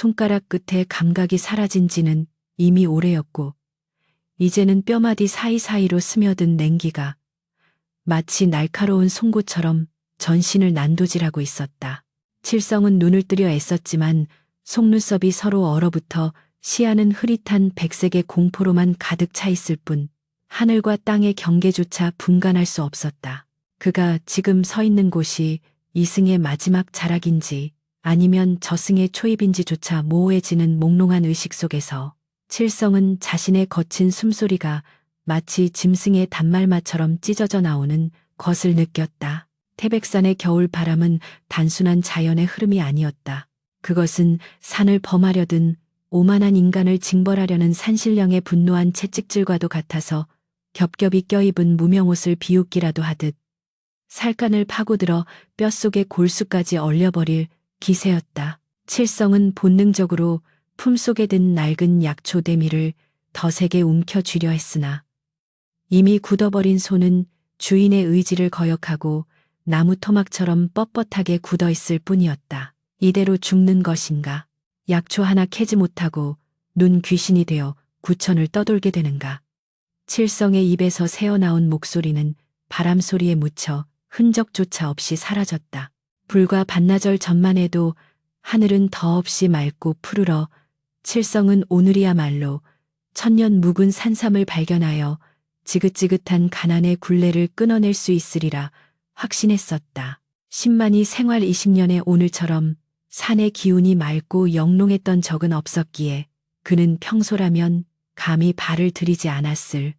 손가락 끝에 감각이 사라진 지는 이미 오래였고 이제는 뼈마디 사이사이로 스며든 냉기가 마치 날카로운 송곳처럼 전신을 난도질하고 있었다. 칠성은 눈을 뜨려 애썼지만 속눈썹이 서로 얼어붙어 시야는 흐릿한 백색의 공포로만 가득 차 있을 뿐 하늘과 땅의 경계조차 분간할 수 없었다. 그가 지금 서 있는 곳이 이승의 마지막 자락인지 아니면 저승의 초입인지조차 모호해지는 몽롱한 의식 속에서 칠성은 자신의 거친 숨소리가 마치 짐승의 단말마처럼 찢어져 나오는 것을 느꼈다. 태백산의 겨울 바람은 단순한 자연의 흐름이 아니었다. 그것은 산을 범하려든 오만한 인간을 징벌하려는 산신령의 분노한 채찍질과도 같아서 겹겹이 껴입은 무명옷을 비웃기라도 하듯 살간을 파고들어 뼛속의 골수까지 얼려버릴 기세였다. 칠성은 본능적으로 품속에 든 낡은 약초 대미를 더 세게 움켜쥐려 했으나 이미 굳어버린 손은 주인의 의지를 거역하고 나무 토막처럼 뻣뻣하게 굳어있을 뿐이었다. 이대로 죽는 것인가? 약초 하나 캐지 못하고 눈 귀신이 되어 구천을 떠돌게 되는가? 칠성의 입에서 새어나온 목소리는 바람소리에 묻혀 흔적조차 없이 사라졌다. 불과 반나절 전만 해도 하늘은 더없이 맑고 푸르러 칠성은 오늘이야말로 천년 묵은 산삼을 발견하여 지긋지긋한 가난의 굴레를 끊어낼 수 있으리라 확신했었다. 10만이 생활 20년의 오늘처럼 산의 기운이 맑고 영롱했던 적은 없었기에 그는 평소라면 감히 발을 들이지 않았을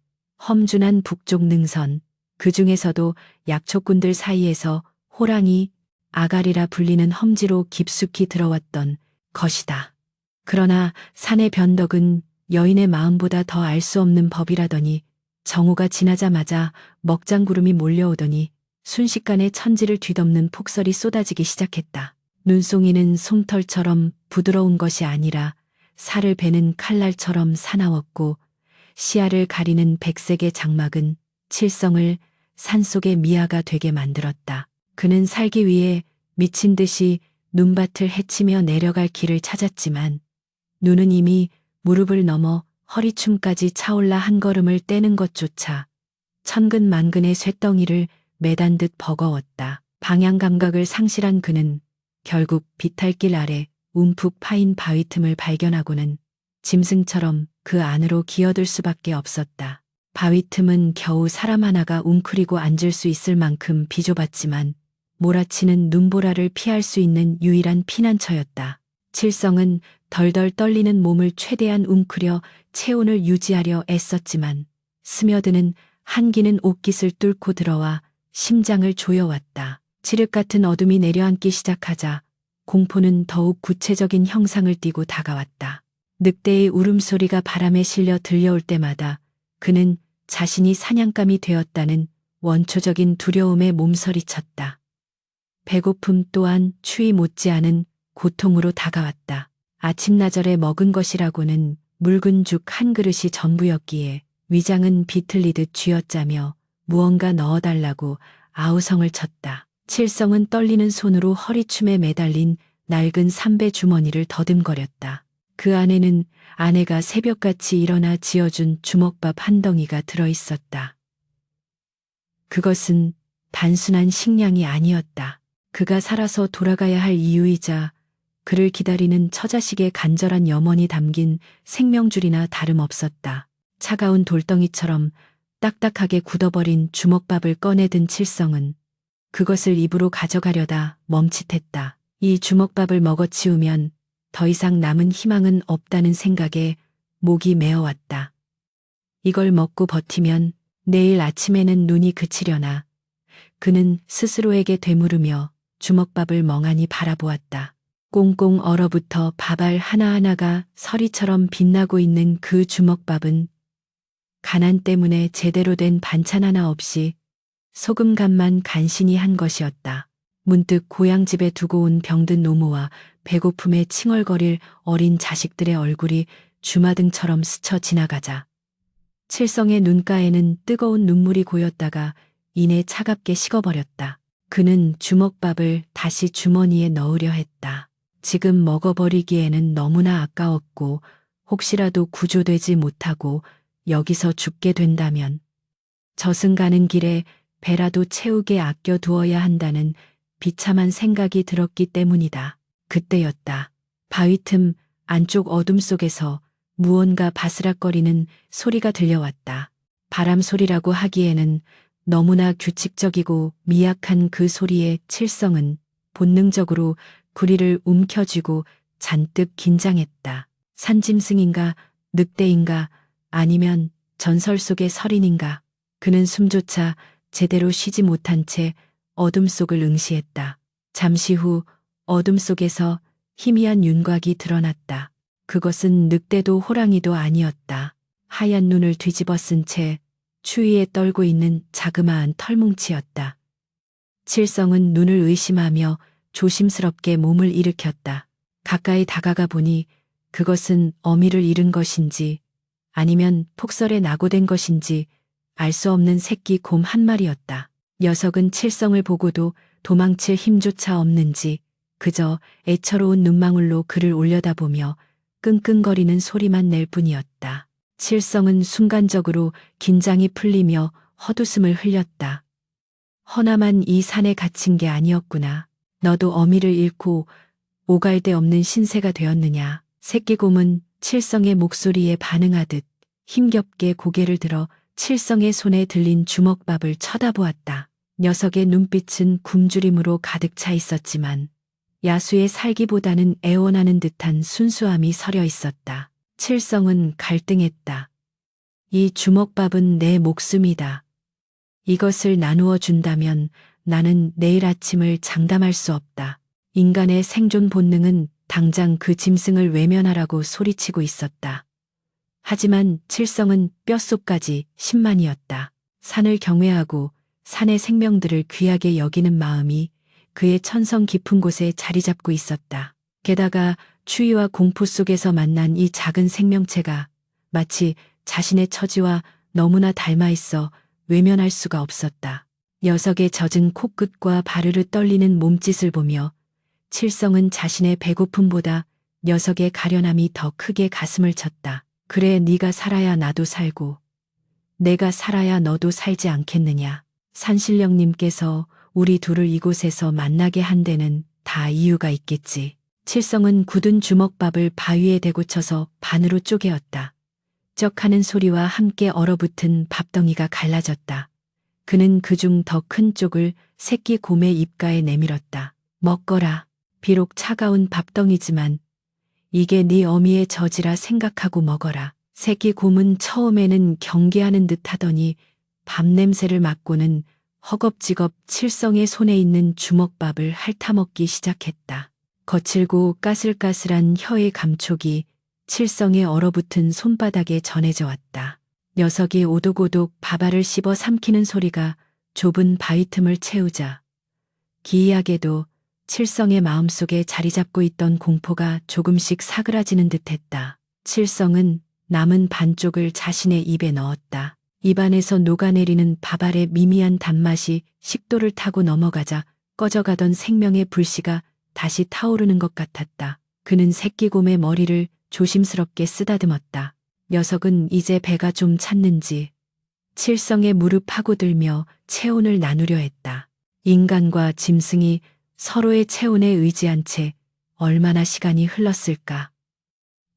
험준한 북쪽 능선, 그 중에서도 약초꾼들 사이에서 호랑이, 아가리라 불리는 험지로 깊숙이 들어왔던 것이다. 그러나 산의 변덕은 여인의 마음보다 더 알 수 없는 법이라더니 정오가 지나자마자 먹장구름이 몰려오더니 순식간에 천지를 뒤덮는 폭설이 쏟아지기 시작했다. 눈송이는 솜털처럼 부드러운 것이 아니라 살을 베는 칼날처럼 사나웠고 시야를 가리는 백색의 장막은 칠성을 산속의 미아가 되게 만들었다. 그는 살기 위해 미친 듯이 눈밭을 헤치며 내려갈 길을 찾았지만 눈은 이미 무릎을 넘어 허리춤까지 차올라 한 걸음을 떼는 것조차 천근만근의 쇳덩이를 매단 듯 버거웠다. 방향 감각을 상실한 그는 결국 비탈길 아래 움푹 파인 바위 틈을 발견하고는 짐승처럼 그 안으로 기어들 수밖에 없었다. 바위 틈은 겨우 사람 하나가 웅크리고 앉을 수 있을 만큼 비좁았지만 몰아치는 눈보라를 피할 수 있는 유일한 피난처였다. 칠성은 덜덜 떨리는 몸을 최대한 웅크려 체온을 유지하려 애썼지만 스며드는 한기는 옷깃을 뚫고 들어와 심장을 조여왔다. 칠흑 같은 어둠이 내려앉기 시작하자 공포는 더욱 구체적인 형상을 띠고 다가왔다. 늑대의 울음소리가 바람에 실려 들려올 때마다 그는 자신이 사냥감이 되었다는 원초적인 두려움에 몸서리쳤다. 배고픔 또한 추위 못지않은 고통으로 다가왔다. 아침나절에 먹은 것이라고는 묽은 죽 한 그릇이 전부였기에 위장은 비틀리듯 쥐어짜며 무언가 넣어달라고 아우성을 쳤다. 칠성은 떨리는 손으로 허리춤에 매달린 낡은 삼배 주머니를 더듬거렸다. 그 안에는 아내가 새벽같이 일어나 지어준 주먹밥 한 덩이가 들어있었다. 그것은 단순한 식량이 아니었다. 그가 살아서 돌아가야 할 이유이자 그를 기다리는 처자식의 간절한 염원이 담긴 생명줄이나 다름없었다. 차가운 돌덩이처럼 딱딱하게 굳어버린 주먹밥을 꺼내든 칠성은 그것을 입으로 가져가려다 멈칫했다. 이 주먹밥을 먹어치우면 더 이상 남은 희망은 없다는 생각에 목이 메어왔다. 이걸 먹고 버티면 내일 아침에는 눈이 그치려나. 그는 스스로에게 되물으며 주먹밥을 멍하니 바라보았다. 꽁꽁 얼어붙어 밥알 하나하나가 서리처럼 빛나고 있는 그 주먹밥은 가난 때문에 제대로 된 반찬 하나 없이 소금 간만 간신히 한 것이었다. 문득 고향집에 두고 온 병든 노모와 배고픔에 칭얼거릴 어린 자식들의 얼굴이 주마등처럼 스쳐 지나가자 칠성의 눈가에는 뜨거운 눈물이 고였다가 이내 차갑게 식어버렸다. 그는 주먹밥을 다시 주머니에 넣으려 했다. 지금 먹어버리기에는 너무나 아까웠고 혹시라도 구조되지 못하고 여기서 죽게 된다면 저승 가는 길에 배라도 채우게 아껴두어야 한다는 비참한 생각이 들었기 때문이다. 그때였다. 바위 틈 안쪽 어둠 속에서 무언가 바스락거리는 소리가 들려왔다. 바람 소리라고 하기에는 너무나 규칙적이고 미약한 그 소리에 칠성은 본능적으로 구리를 움켜쥐고 잔뜩 긴장했다. 산짐승인가, 늑대인가, 아니면 전설 속의 설인인가. 그는 숨조차 제대로 쉬지 못한 채 어둠 속을 응시했다. 잠시 후 어둠 속에서 희미한 윤곽이 드러났다. 그것은 늑대도 호랑이도 아니었다. 하얀 눈을 뒤집어 쓴 채 추위에 떨고 있는 자그마한 털뭉치였다. 칠성은 눈을 의심하며 조심스럽게 몸을 일으켰다. 가까이 다가가 보니 그것은 어미를 잃은 것인지 아니면 폭설에 낙오된 것인지 알 수 없는 새끼 곰 한 마리였다. 녀석은 칠성을 보고도 도망칠 힘조차 없는지 그저 애처로운 눈망울로 그를 올려다보며 끙끙거리는 소리만 낼 뿐이었다. 칠성은 순간적으로 긴장이 풀리며 헛웃음을 흘렸다. 허나만 이 산에 갇힌 게 아니었구나. 너도 어미를 잃고 오갈 데 없는 신세가 되었느냐. 새끼곰은 칠성의 목소리에 반응하듯 힘겹게 고개를 들어 칠성의 손에 들린 주먹밥을 쳐다보았다. 녀석의 눈빛은 굶주림으로 가득 차 있었지만 야수의 살기보다는 애원하는 듯한 순수함이 서려 있었다. 칠성은 갈등했다. 이 주먹밥은 내 목숨이다. 이것을 나누어 준다면 나는 내일 아침을 장담할 수 없다. 인간의 생존 본능은 당장 그 짐승을 외면하라고 소리치고 있었다. 하지만 칠성은 뼛속까지 신만이었다. 산을 경외하고 산의 생명들을 귀하게 여기는 마음이 그의 천성 깊은 곳에 자리 잡고 있었다. 게다가 추위와 공포 속에서 만난 이 작은 생명체가 마치 자신의 처지와 너무나 닮아 있어 외면할 수가 없었다. 녀석의 젖은 코끝과 바르르 떨리는 몸짓을 보며 칠성은 자신의 배고픔보다 녀석의 가련함이 더 크게 가슴을 쳤다. 그래, 네가 살아야 나도 살고 내가 살아야 너도 살지 않겠느냐. 산신령님께서 우리 둘을 이곳에서 만나게 한 데는 다 이유가 있겠지. 칠성은 굳은 주먹밥을 바위에 대고 쳐서 반으로 쪼개었다. 쩍하는 소리와 함께 얼어붙은 밥덩이가 갈라졌다. 그는 그중 더 큰 쪽을 새끼 곰의 입가에 내밀었다. 먹거라. 비록 차가운 밥덩이지만 이게 네 어미의 젖이라 생각하고 먹어라. 새끼 곰은 처음에는 경계하는 듯 하더니 밥 냄새를 맡고는 허겁지겁 칠성의 손에 있는 주먹밥을 핥아먹기 시작했다. 거칠고 까슬까슬한 혀의 감촉이 칠성의 얼어붙은 손바닥에 전해져 왔다. 녀석이 오독오독 밥알을 씹어 삼키는 소리가 좁은 바위 틈을 채우자 기이하게도 칠성의 마음속에 자리 잡고 있던 공포가 조금씩 사그라지는 듯했다. 칠성은 남은 반쪽을 자신의 입에 넣었다. 입안에서 녹아내리는 밥알의 미미한 단맛이 식도를 타고 넘어가자 꺼져가던 생명의 불씨가 다시 타오르는 것 같았다. 그는 새끼곰의 머리를 조심스럽게 쓰다듬었다. 녀석은 이제 배가 좀 찼는지 칠성의 무릎 파고들며 체온을 나누려 했다. 인간과 짐승이 서로의 체온에 의지한 채 얼마나 시간이 흘렀을까.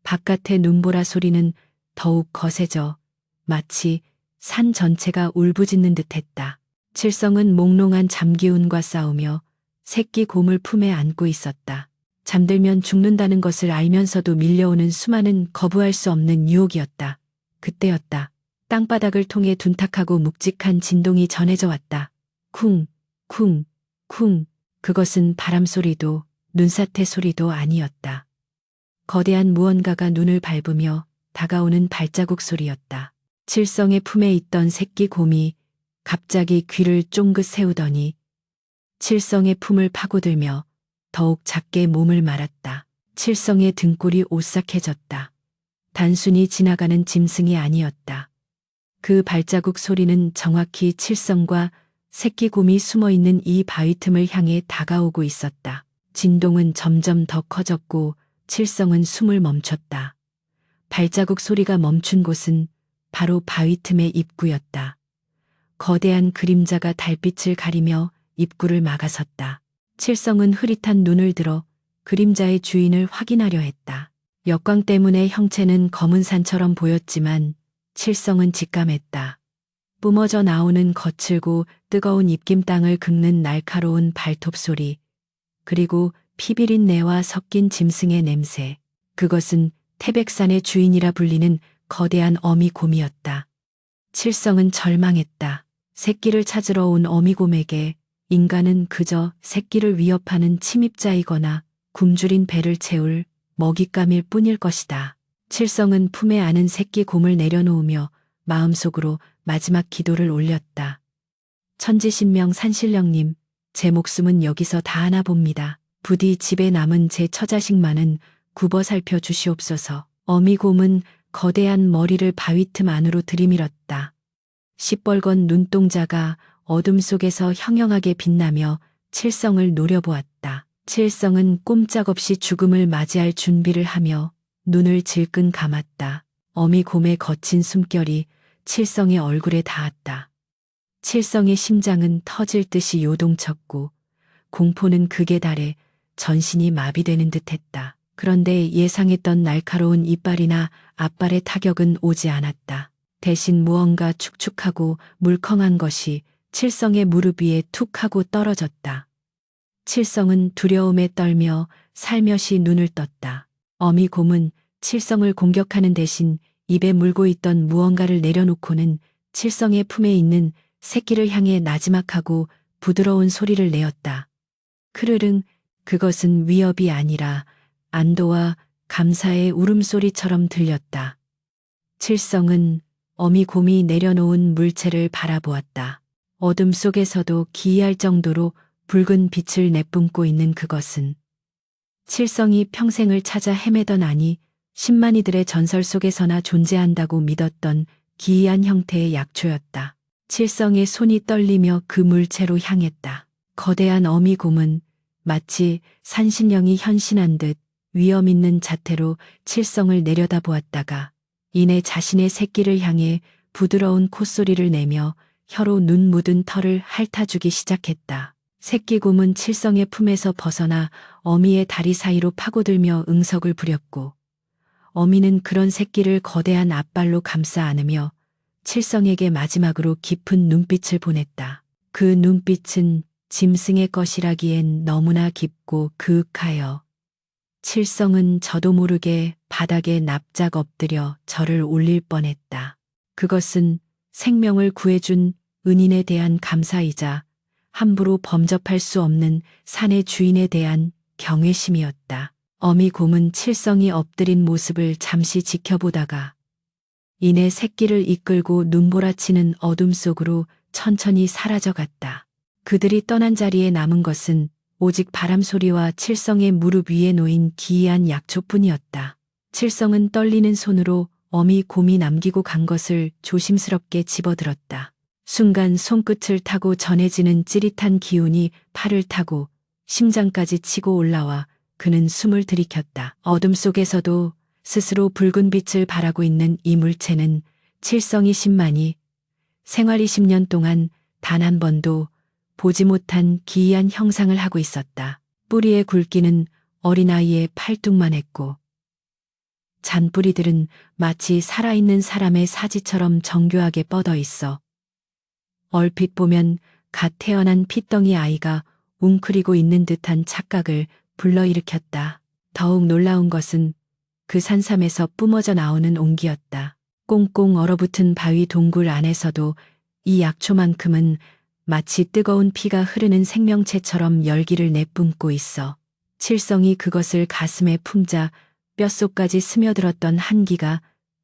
바깥의 눈보라 소리는 더욱 거세져 마치 산 전체가 울부짖는 듯했다. 칠성은 몽롱한 잠기운과 싸우며 새끼 곰을 품에 안고 있었다. 잠들면 죽는다는 것을 알면서도 밀려오는 수많은 거부할 수 없는 유혹이었다. 그때였다. 땅바닥을 통해 둔탁하고 묵직한 진동이 전해져 왔다. 쿵, 쿵, 쿵. 그것은 바람소리도 눈사태 소리도 아니었다. 거대한 무언가가 눈을 밟으며 다가오는 발자국 소리였다. 칠성의 품에 있던 새끼 곰이 갑자기 귀를 쫑긋 세우더니 칠성의 품을 파고들며 더욱 작게 몸을 말았다. 칠성의 등골이 오싹해졌다. 단순히 지나가는 짐승이 아니었다. 그 발자국 소리는 정확히 칠성과 새끼 곰이 숨어있는 이 바위 틈을 향해 다가오고 있었다. 진동은 점점 더 커졌고 칠성은 숨을 멈췄다. 발자국 소리가 멈춘 곳은 바로 바위 틈의 입구였다. 거대한 그림자가 달빛을 가리며 입구를 막아섰다. 칠성은 흐릿한 눈을 들어 그림자의 주인을 확인하려 했다. 역광 때문에 형체는 검은 산처럼 보였지만 칠성은 직감했다. 뿜어져 나오는 거칠고 뜨거운 입김 땅을 긁는 날카로운 발톱 소리, 그리고 피비린내와 섞인 짐승의 냄새. 그것은 태백산의 주인이라 불리는 거대한 어미곰이었다. 칠성은 절망했다. 새끼를 찾으러 온 어미곰에게 인간은 그저 새끼를 위협하는 침입자이거나 굶주린 배를 채울 먹잇감일 뿐일 것이다. 칠성은 품에 안은 새끼 곰을 내려놓으며 마음속으로 마지막 기도를 올렸다. 천지신명 산신령님, 제 목숨은 여기서 다하나 봅니다. 부디 집에 남은 제 처자식만은 굽어 살펴 주시옵소서. 어미곰은 거대한 머리를 바위 틈 안으로 들이밀었다. 시뻘건 눈동자가 어둠 속에서 형형하게 빛나며 칠성을 노려보았다. 칠성은 꼼짝없이 죽음을 맞이할 준비를 하며 눈을 질끈 감았다. 어미곰의 거친 숨결이 칠성의 얼굴에 닿았다. 칠성의 심장은 터질 듯이 요동쳤고 공포는 극에 달해 전신이 마비되는 듯했다. 그런데 예상했던 날카로운 이빨이나 앞발의 타격은 오지 않았다. 대신 무언가 축축하고 물컹한 것이 칠성의 무릎 위에 툭 하고 떨어졌다. 칠성은 두려움에 떨며 살며시 눈을 떴다. 어미곰은 칠성을 공격하는 대신 입에 물고 있던 무언가를 내려놓고는 칠성의 품에 있는 새끼를 향해 나지막하고 부드러운 소리를 내었다. 크르릉, 그것은 위협이 아니라 안도와 감사의 울음소리처럼 들렸다. 칠성은 어미곰이 내려놓은 물체를 바라보았다. 어둠 속에서도 기이할 정도로 붉은 빛을 내뿜고 있는 그것은 칠성이 평생을 찾아 헤매던 아니 10만 이들의 전설 속에서나 존재한다고 믿었던 기이한 형태의 약초였다. 칠성의 손이 떨리며 그 물체로 향했다. 거대한 어미곰은 마치 산신령이 현신한 듯 위험 있는 자태로 칠성을 내려다보았다가 이내 자신의 새끼를 향해 부드러운 콧소리를 내며 혀로 눈 묻은 털을 핥아주기 시작했다. 새끼곰은 칠성의 품에서 벗어나 어미의 다리 사이로 파고들며 응석을 부렸고 어미는 그런 새끼를 거대한 앞발로 감싸 안으며 칠성에게 마지막으로 깊은 눈빛을 보냈다. 그 눈빛은 짐승의 것이라기엔 너무나 깊고 그윽하여 칠성은 저도 모르게 바닥에 납작 엎드려 절을 올릴 뻔했다. 그것은 생명을 구해준 은인에 대한 감사이자 함부로 범접할 수 없는 산의 주인에 대한 경외심이었다. 어미곰은 칠성이 엎드린 모습을 잠시 지켜보다가 이내 새끼를 이끌고 눈보라치는 어둠 속으로 천천히 사라져갔다. 그들이 떠난 자리에 남은 것은 오직 바람 소리와 칠성의 무릎 위에 놓인 기이한 약초뿐이었다. 칠성은 떨리는 손으로 어미곰이 남기고 간 것을 조심스럽게 집어들었다. 순간 손끝을 타고 전해지는 찌릿한 기운이 팔을 타고 심장까지 치고 올라와 그는 숨을 들이켰다. 어둠 속에서도 스스로 붉은 빛을 발하고 있는 이 물체는 칠성이 10만이 생활 20년 동안 단 한 번도 보지 못한 기이한 형상을 하고 있었다. 뿌리의 굵기는 어린아이의 팔뚝만 했고 잔뿌리들은 마치 살아있는 사람의 사지처럼 정교하게 뻗어 있어 얼핏 보면 갓 태어난 핏덩이 아이가 웅크리고 있는 듯한 착각을 불러일으켰다. 더욱 놀라운 것은 그 산삼에서 뿜어져 나오는 온기였다. 꽁꽁 얼어붙은 바위 동굴 안에서도 이 약초만큼은 마치 뜨거운 피가 흐르는 생명체처럼 열기를 내뿜고 있어 칠성이 그것을 가슴에 품자 뼛속까지 스며들었던 한기가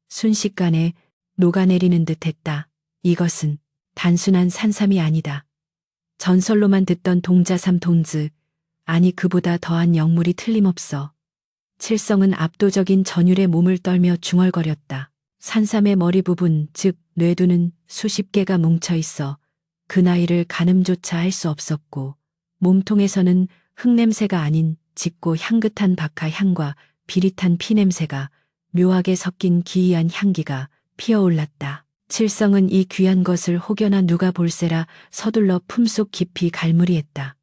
순식간에 녹아내리는 듯했다. 이것은 단순한 산삼이 아니다. 전설로만 듣던 동자삼 동즈, 아니 그보다 더한 영물이 틀림없어. 칠성은 압도적인 전율에 몸을 떨며 중얼거렸다. 산삼의 머리 부분, 즉 뇌두는 수십 개가 뭉쳐 있어 그 나이를 가늠조차 할 수 없었고 몸통에서는 흙냄새가 아닌 짙고 향긋한 박하 향과 비릿한 피냄새가 묘하게 섞인 기이한 향기가 피어올랐다. 칠성은 이 귀한 것을 혹여나 누가 볼세라 서둘러 품속 깊이 갈무리했다.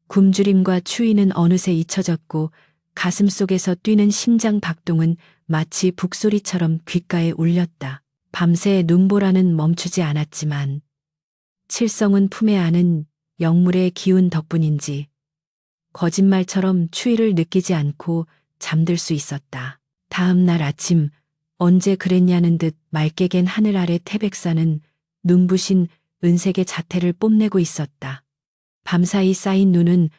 굶주림과 추위는 어느새 잊혀졌고 가슴 속에서 뛰는 심장 박동은 마치 북소리처럼 귓가에 울렸다. 밤새 눈보라는 멈추지 않았지만 칠성은 품에 안은 영물의 기운 덕분인지 거짓말처럼 추위를 느끼지 않고 잠들 수 있었다. 다음 날 아침 언제 그랬냐는 듯 맑게 갠 하늘 아래 태백산은 눈부신 은색의 자태를 뽐내고 있었다. 밤사이 쌓인 눈은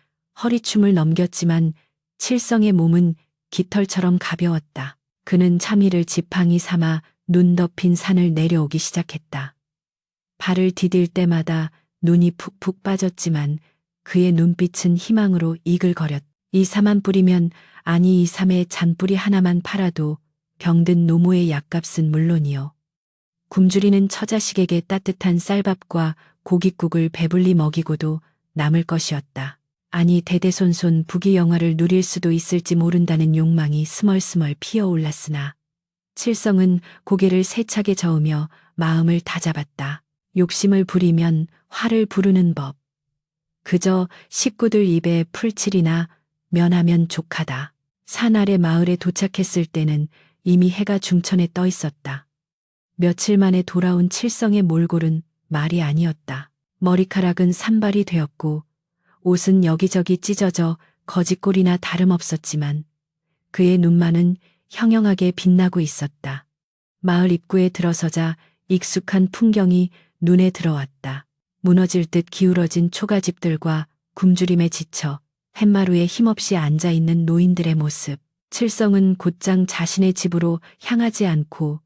허리춤을 넘겼지만 칠성의 몸은 깃털처럼 가벼웠다. 그는 참이를 지팡이 삼아 눈 덮인 산을 내려오기 시작했다. 발을 디딜 때마다 눈이 푹푹 빠졌지만 그의 눈빛은 희망으로 이글거렸다. 이 사만 뿌리면, 아니 이 삼의 잔뿌리 하나만 팔아도 병든 노모의 약값은 물론이요. 굶주리는 처자식에게 따뜻한 쌀밥과 고깃국을 배불리 먹이고도 남을 것이었다. 아니 대대손손 부귀영화를 누릴 수도 있을지 모른다는 욕망이 스멀스멀 피어올랐으나 칠성은 고개를 세차게 저으며 마음을 다잡았다. 욕심을 부리면 화를 부르는 법. 그저 식구들 입에 풀칠이나 면하면 족하다. 산 아래 마을에 도착했을 때는 이미 해가 중천에 떠 있었다. 며칠 만에 돌아온 칠성의 몰골은 말이 아니었다. 머리카락은 산발이 되었고 옷은 여기저기 찢어져 거짓골이나 다름없었지만 그의 눈만은 형형하게 빛나고 있었다. 마을 입구에 들어서자 익숙한 풍경이 눈에 들어왔다. 무너질 듯 기울어진 초가집들과 굶주림에 지쳐 햇마루에 힘없이 앉아있는 노인들의 모습. 칠성은 곧장 자신의 집으로 향하지 않고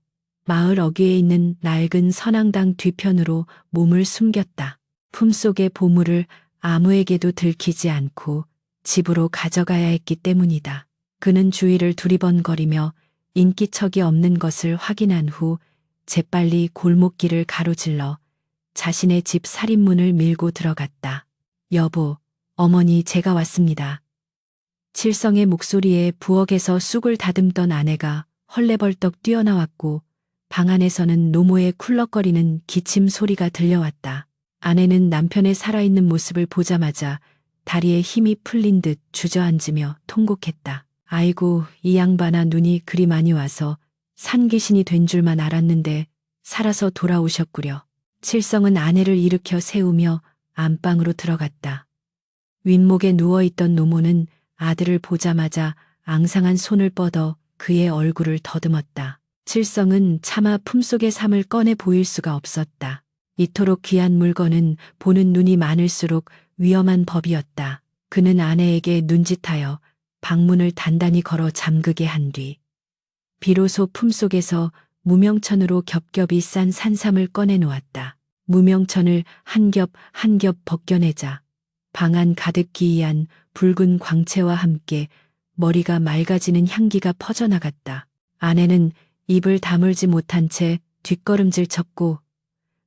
마을 어귀에 있는 낡은 선앙당 뒤편으로 몸을 숨겼다. 품속의 보물을 아무에게도 들키지 않고 집으로 가져가야 했기 때문이다. 그는 주위를 두리번거리며 인기척이 없는 것을 확인한 후 재빨리 골목길을 가로질러 자신의 집 살인문을 밀고 들어갔다. 여보, 어머니 제가 왔습니다. 칠성의 목소리에 부엌에서 쑥을 다듬던 아내가 헐레벌떡 뛰어나왔고 방 안에서는 노모의 쿨럭거리는 기침 소리가 들려왔다. 아내는 남편의 살아있는 모습을 보자마자 다리에 힘이 풀린 듯 주저앉으며 통곡했다. 아이고, 이 양반아 눈이 그리 많이 와서 산귀신이 된 줄만 알았는데 살아서 돌아오셨구려. 칠성은 아내를 일으켜 세우며 안방으로 들어갔다. 윗목에 누워있던 노모는 아들을 보자마자 앙상한 손을 뻗어 그의 얼굴을 더듬었다. 칠성은 차마 품속의 삶을 꺼내 보일 수가 없었다. 이토록 귀한 물건은 보는 눈이 많을수록 위험한 법이었다. 그는 아내에게 눈짓하여 방문을 단단히 걸어 잠그게 한 뒤 비로소 품속에서 무명천으로 겹겹이 싼 산삼을 꺼내 놓았다. 무명천을 한 겹 한 겹 벗겨내자 방 안 가득 기이한 붉은 광채와 함께 머리가 맑아지는 향기가 퍼져나갔다. 아내는 입을 다물지 못한 채 뒷걸음질 쳤고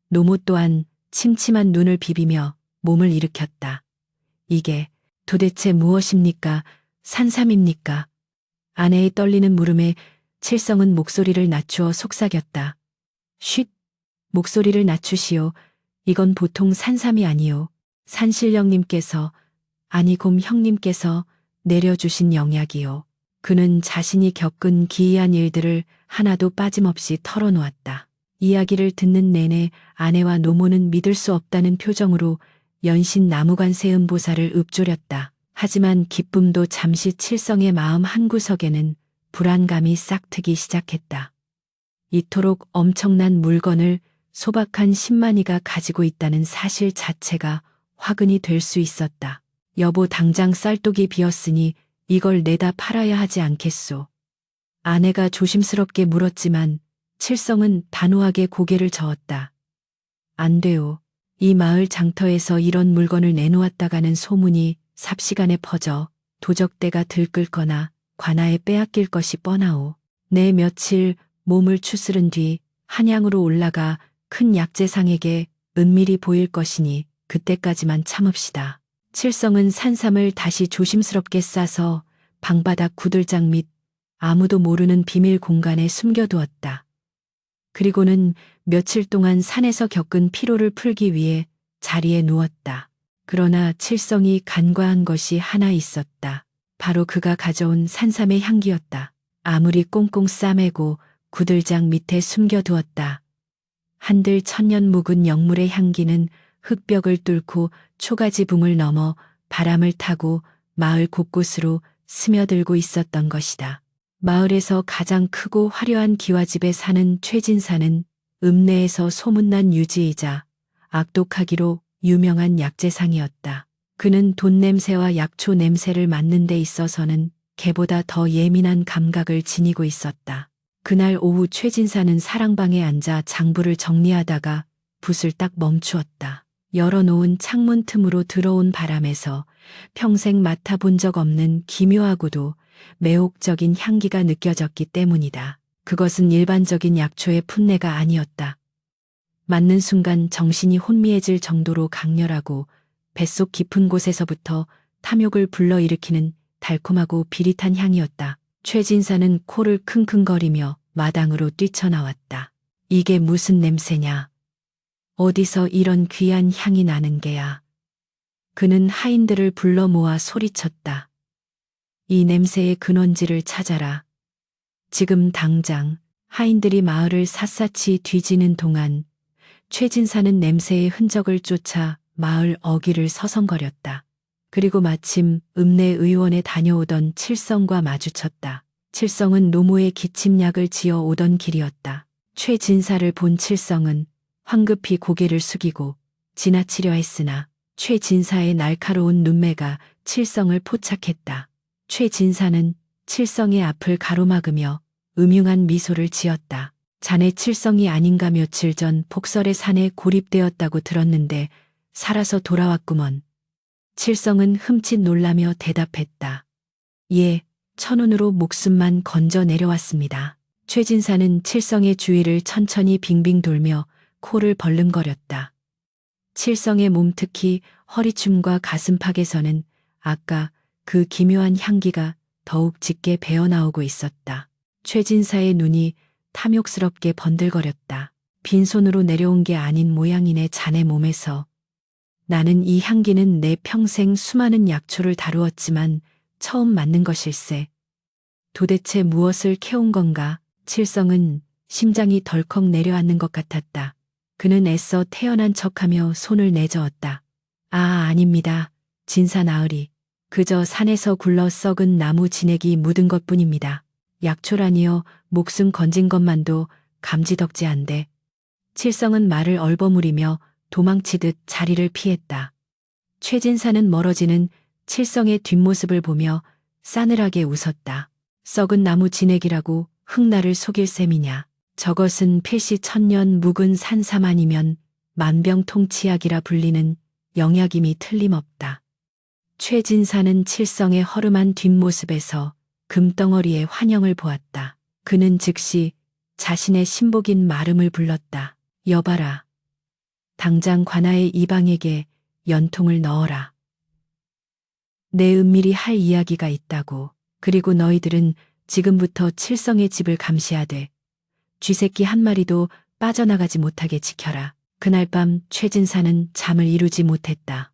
노모 또한 침침한 눈을 비비며 몸을 일으켰다. 이게 도대체 무엇입니까? 산삼입니까? 아내의 떨리는 물음에 칠성은 목소리를 낮추어 속삭였다. 쉿! 목소리를 낮추시오. 이건 보통 산삼이 아니오. 산신령님께서, 아니 곰 형님께서 내려주신 영약이요. 그는 자신이 겪은 기이한 일들을 하나도 빠짐없이 털어놓았다. 이야기를 듣는 내내 아내와 노모는 믿을 수 없다는 표정으로 연신 나무관세음보살을 읊조렸다. 하지만 기쁨도 잠시 칠성의 마음 한구석에는 불안감이 싹트기 시작했다. 이토록 엄청난 물건을 소박한 신만이가 가지고 있다는 사실 자체가 화근이 될 수 있었다. 여보 당장 쌀독이 비었으니 이걸 내다 팔아야 하지 않겠소. 아내가 조심스럽게 물었지만 칠성은 단호하게 고개를 저었다. 안 돼요. 이 마을 장터에서 이런 물건을 내놓았다가는 소문이 삽시간에 퍼져 도적대가 들끓거나 관아에 빼앗길 것이 뻔하오. 내 며칠 몸을 추스른 뒤 한양으로 올라가 큰 약재상에게 은밀히 보일 것이니 그때까지만 참읍시다. 칠성은 산삼을 다시 조심스럽게 싸서 방바닥 구들장 밑 아무도 모르는 비밀 공간에 숨겨두었다. 그리고는 며칠 동안 산에서 겪은 피로를 풀기 위해 자리에 누웠다. 그러나 칠성이 간과한 것이 하나 있었다. 바로 그가 가져온 산삼의 향기였다. 아무리 꽁꽁 싸매고 구들장 밑에 숨겨두었다. 한들 천년 묵은 영물의 향기는 흙벽을 뚫고 초가지붕을 넘어 바람을 타고 마을 곳곳으로 스며들고 있었던 것이다. 마을에서 가장 크고 화려한 기와집에 사는 최진사는 읍내에서 소문난 유지이자 악독하기로 유명한 약재상이었다. 그는 돈 냄새와 약초 냄새를 맡는 데 있어서는 개보다 더 예민한 감각을 지니고 있었다. 그날 오후 최진사는 사랑방에 앉아 장부를 정리하다가 붓을 딱 멈추었다. 열어놓은 창문 틈으로 들어온 바람에서 평생 맡아본 적 없는 기묘하고도 매혹적인 향기가 느껴졌기 때문이다. 그것은 일반적인 약초의 풋내가 아니었다. 맞는 순간 정신이 혼미해질 정도로 강렬하고 뱃속 깊은 곳에서부터 탐욕을 불러일으키는 달콤하고 비릿한 향이었다. 최진사는 코를 킁킁거리며 마당으로 뛰쳐나왔다. 이게 무슨 냄새냐? 어디서 이런 귀한 향이 나는 게야? 그는 하인들을 불러 모아 소리쳤다. 이 냄새의 근원지를 찾아라. 지금 당장. 하인들이 마을을 샅샅이 뒤지는 동안 최진사는 냄새의 흔적을 쫓아 마을 어귀를 서성거렸다. 그리고 마침 읍내 의원에 다녀오던 칠성과 마주쳤다. 칠성은 노모의 기침약을 지어 오던 길이었다. 최진사를 본 칠성은 황급히 고개를 숙이고 지나치려 했으나 최진사의 날카로운 눈매가 칠성을 포착했다. 최진사는 칠성의 앞을 가로막으며 음흉한 미소를 지었다. 자네 칠성이 아닌가 며칠 전 폭설의 산에 고립되었다고 들었는데 살아서 돌아왔구먼. 칠성은 흠칫 놀라며 대답했다. 예, 천운으로 목숨만 건져 내려왔습니다. 최진사는 칠성의 주위를 천천히 빙빙 돌며 코를 벌름거렸다. 칠성의 몸 특히 허리춤과 가슴팍에서는 아까 그 기묘한 향기가 더욱 짙게 배어나오고 있었다. 최진사의 눈이 탐욕스럽게 번들거렸다. 빈손으로 내려온 게 아닌 모양이네 자네 몸에서. 나는 이 향기는 내 평생 수많은 약초를 다루었지만 처음 맡는 것일세. 도대체 무엇을 캐온 건가? 칠성은 심장이 덜컥 내려앉는 것 같았다. 그는 애써 태어난 척하며 손을 내저었다. 아, 아닙니다. 진사 나으리. 그저 산에서 굴러 썩은 나무 진액이 묻은 것뿐입니다. 약초라니요. 목숨 건진 것만도 감지덕지한데. 칠성은 말을 얼버무리며 도망치듯 자리를 피했다. 최진사는 멀어지는 칠성의 뒷모습을 보며 싸늘하게 웃었다. 썩은 나무 진액이라고 흙나를 속일 셈이냐. 저것은 필시 천년 묵은 산삼 아니면 만병통치약이라 불리는 영약임이 틀림없다. 최진사는 칠성의 허름한 뒷모습에서 금덩어리의 환영을 보았다. 그는 즉시 자신의 신복인 마름을 불렀다. 여봐라. 당장 관아의 이방에게 연통을 넣어라. 내 은밀히 할 이야기가 있다고. 그리고 너희들은 지금부터 칠성의 집을 감시하되 쥐새끼 한 마리도 빠져나가지 못하게 지켜라. 그날 밤 최진사는 잠을 이루지 못했다.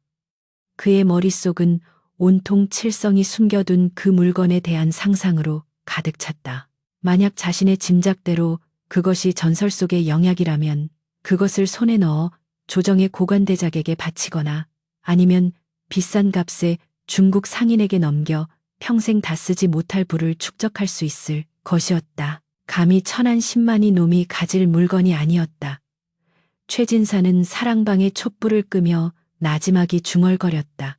그의 머릿속은 온통 칠성이 숨겨둔 그 물건에 대한 상상으로 가득 찼다. 만약 자신의 짐작대로 그것이 전설 속의 영약이라면 그것을 손에 넣어 조정의 고관대작에게 바치거나 아니면 비싼 값에 중국 상인에게 넘겨 평생 다 쓰지 못할 부를 축적할 수 있을 것이었다. 감히 천한 10만이 놈이 가질 물건이 아니었다. 최진사는 사랑방에 촛불을 끄며 나지막이 중얼거렸다.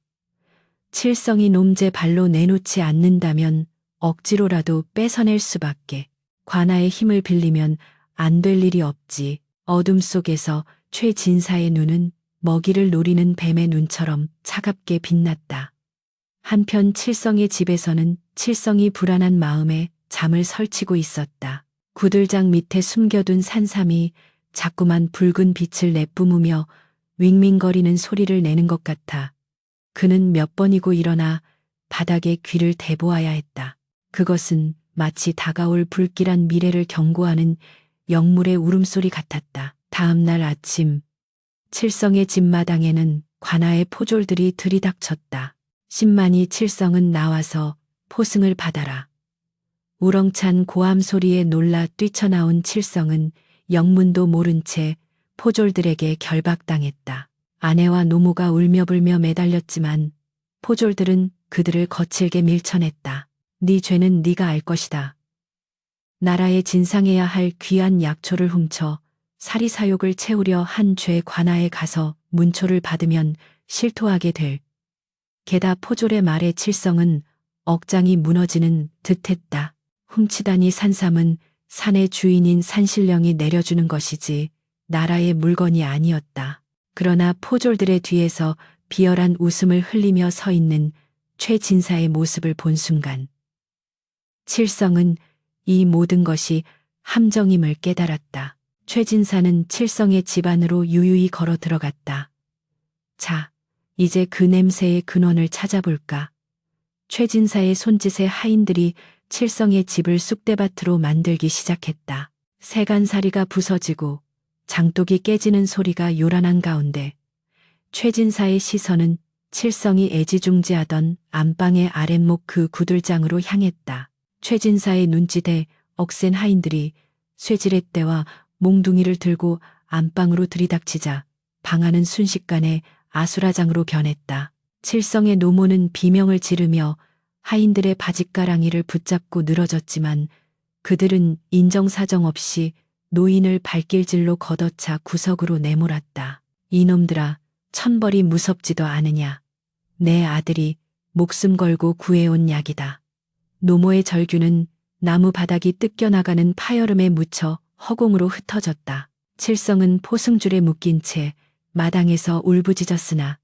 칠성이 놈 제 발로 내놓지 않는다면 억지로라도 뺏어낼 수밖에. 관아의 힘을 빌리면 안 될 일이 없지. 어둠 속에서 최진사의 눈은 먹이를 노리는 뱀의 눈처럼 차갑게 빛났다. 한편 칠성의 집에서는 칠성이 불안한 마음에 잠을 설치고 있었다. 구들장 밑에 숨겨둔 산삼이 자꾸만 붉은 빛을 내뿜으며 윙윙거리는 소리를 내는 것 같아 그는 몇 번이고 일어나 바닥에 귀를 대보아야 했다. 그것은 마치 다가올 불길한 미래를 경고하는 영물의 울음소리 같았다. 다음 날 아침, 칠성의 집 마당에는 관아의 포졸들이 들이닥쳤다. 신만이 칠성은 나와서 포승을 받아라. 우렁찬 고함 소리에 놀라 뛰쳐나온 칠성은 영문도 모른 채 포졸들에게 결박당했다. 아내와 노모가 울며불며 매달렸지만 포졸들은 그들을 거칠게 밀쳐냈다. 네 죄는 네가 알 것이다. 나라에 진상해야 할 귀한 약초를 훔쳐 사리사욕을 채우려 한 죄 관아에 가서 문초를 받으면 실토하게 될. 게다 포졸의 말에 칠성은 억장이 무너지는 듯했다. 훔치다니 산삼은 산의 주인인 산신령이 내려주는 것이지 나라의 물건이 아니었다. 그러나 포졸들의 뒤에서 비열한 웃음을 흘리며 서 있는 최진사의 모습을 본 순간 칠성은 이 모든 것이 함정임을 깨달았다. 최진사는 칠성의 집 안으로 유유히 걸어 들어갔다. 자, 이제 그 냄새의 근원을 찾아볼까. 최진사의 손짓에 하인들이 칠성의 집을 쑥대밭으로 만들기 시작했다. 세간사리가 부서지고 장독이 깨지는 소리가 요란한 가운데 최진사의 시선은 칠성이 애지중지하던 안방의 아랫목 그 구들장으로 향했다. 최진사의 눈짓에 억센 하인들이 쇠지렛대와 몽둥이를 들고 안방으로 들이닥치자 방 안은 순식간에 아수라장으로 변했다. 칠성의 노모는 비명을 지르며 하인들의 바짓가랑이를 붙잡고 늘어졌지만 그들은 인정사정 없이 노인을 발길질로 걷어차 구석으로 내몰았다. 이놈들아, 천벌이 무섭지도 않으냐. 내 아들이 목숨 걸고 구해온 약이다. 노모의 절규는 나무 바닥이 뜯겨나가는 파여름에 묻혀 허공으로 흩어졌다. 칠성은 포승줄에 묶인 채 마당에서 울부짖었으나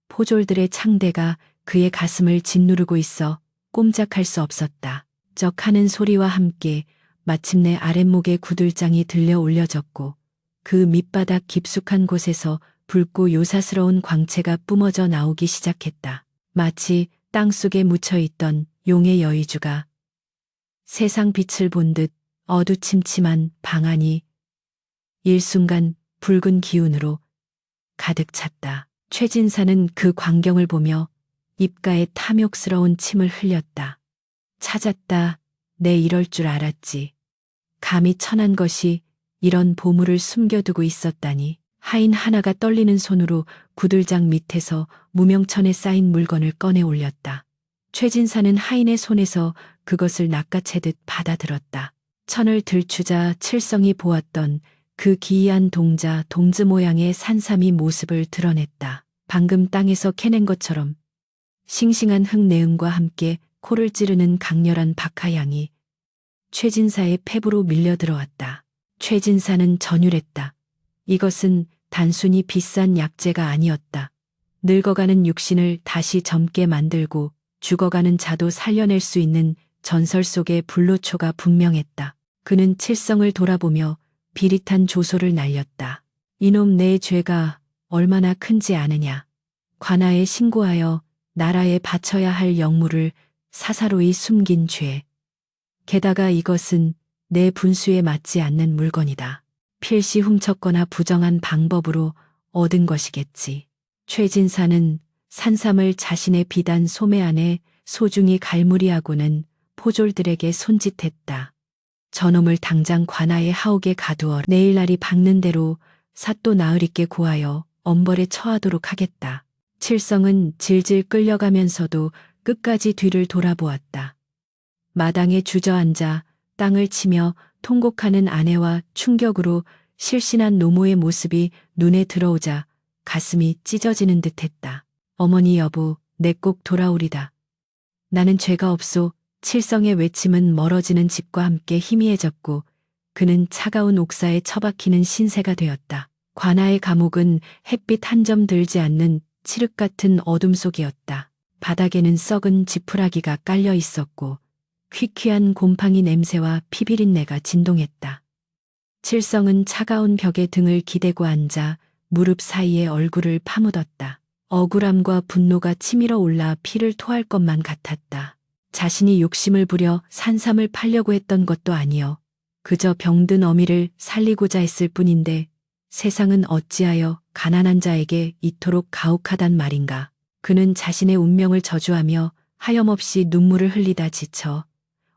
포졸들의 창대가 그의 가슴을 짓누르고 있어 꼼짝할 수 없었다. 쩍하는 소리와 함께 마침내 아랫목의 구들장이 들려 올려졌고 그 밑바닥 깊숙한 곳에서 붉고 요사스러운 광채가 뿜어져 나오기 시작했다. 마치 땅속에 묻혀있던 용의 여의주가 세상 빛을 본 듯 어두침침한 방 안이 일순간 붉은 기운으로 가득 찼다. 최진사는 그 광경을 보며 입가에 탐욕스러운 침을 흘렸다. 찾았다. 내 이럴 줄 알았지. 감히 천한 것이 이런 보물을 숨겨두고 있었다니. 하인 하나가 떨리는 손으로 구들장 밑에서 무명천에 쌓인 물건을 꺼내 올렸다. 최진사는 하인의 손에서 그것을 낚아채듯 받아들었다. 천을 들추자 칠성이 보았던 그 기이한 동자 동즈 모양의 산삼이 모습을 드러냈다. 방금 땅에서 캐낸 것처럼 싱싱한 흙내음과 함께 코를 찌르는 강렬한 박하향이 최진사의 폐부로 밀려 들어왔다. 최진사는 전율했다. 이것은 단순히 비싼 약재가 아니었다. 늙어가는 육신을 다시 젊게 만들고 죽어가는 자도 살려낼 수 있는 전설 속의 불로초가 분명했다. 그는 칠성을 돌아보며 비릿한 조소를 날렸다. 이놈 내 죄가 얼마나 큰지 아느냐. 관아에 신고하여 나라에 바쳐야 할 영물을 사사로이 숨긴 죄. 게다가 이것은 내 분수에 맞지 않는 물건이다. 필시 훔쳤거나 부정한 방법으로 얻은 것이겠지. 최진사는 산삼을 자신의 비단 소매 안에 소중히 갈무리하고는 포졸들에게 손짓했다. 저놈을 당장 관아의 하옥에 가두어 내일 날이 밝는 대로 사또 나으리께 고하여 엄벌에 처하도록 하겠다. 칠성은 질질 끌려가면서도 끝까지 뒤를 돌아보았다. 마당에 주저앉아 땅을 치며 통곡하는 아내와 충격으로 실신한 노모의 모습이 눈에 들어오자 가슴이 찢어지는 듯했다. 어머니 여보, 내 꼭 돌아오리다. 나는 죄가 없소. 칠성의 외침은 멀어지는 집과 함께 희미해졌고 그는 차가운 옥사에 처박히는 신세가 되었다. 관아의 감옥은 햇빛 한 점 들지 않는 칠흑 같은 어둠 속이었다. 바닥에는 썩은 지푸라기가 깔려 있었고 퀴퀴한 곰팡이 냄새와 피비린내가 진동했다. 칠성은 차가운 벽에 등을 기대고 앉아 무릎 사이에 얼굴을 파묻었다. 억울함과 분노가 치밀어 올라 피를 토할 것만 같았다. 자신이 욕심을 부려 산삼을 팔려고 했던 것도 아니요. 그저 병든 어미를 살리고자 했을 뿐인데 세상은 어찌하여 가난한 자에게 이토록 가혹하단 말인가. 그는 자신의 운명을 저주하며 하염없이 눈물을 흘리다 지쳐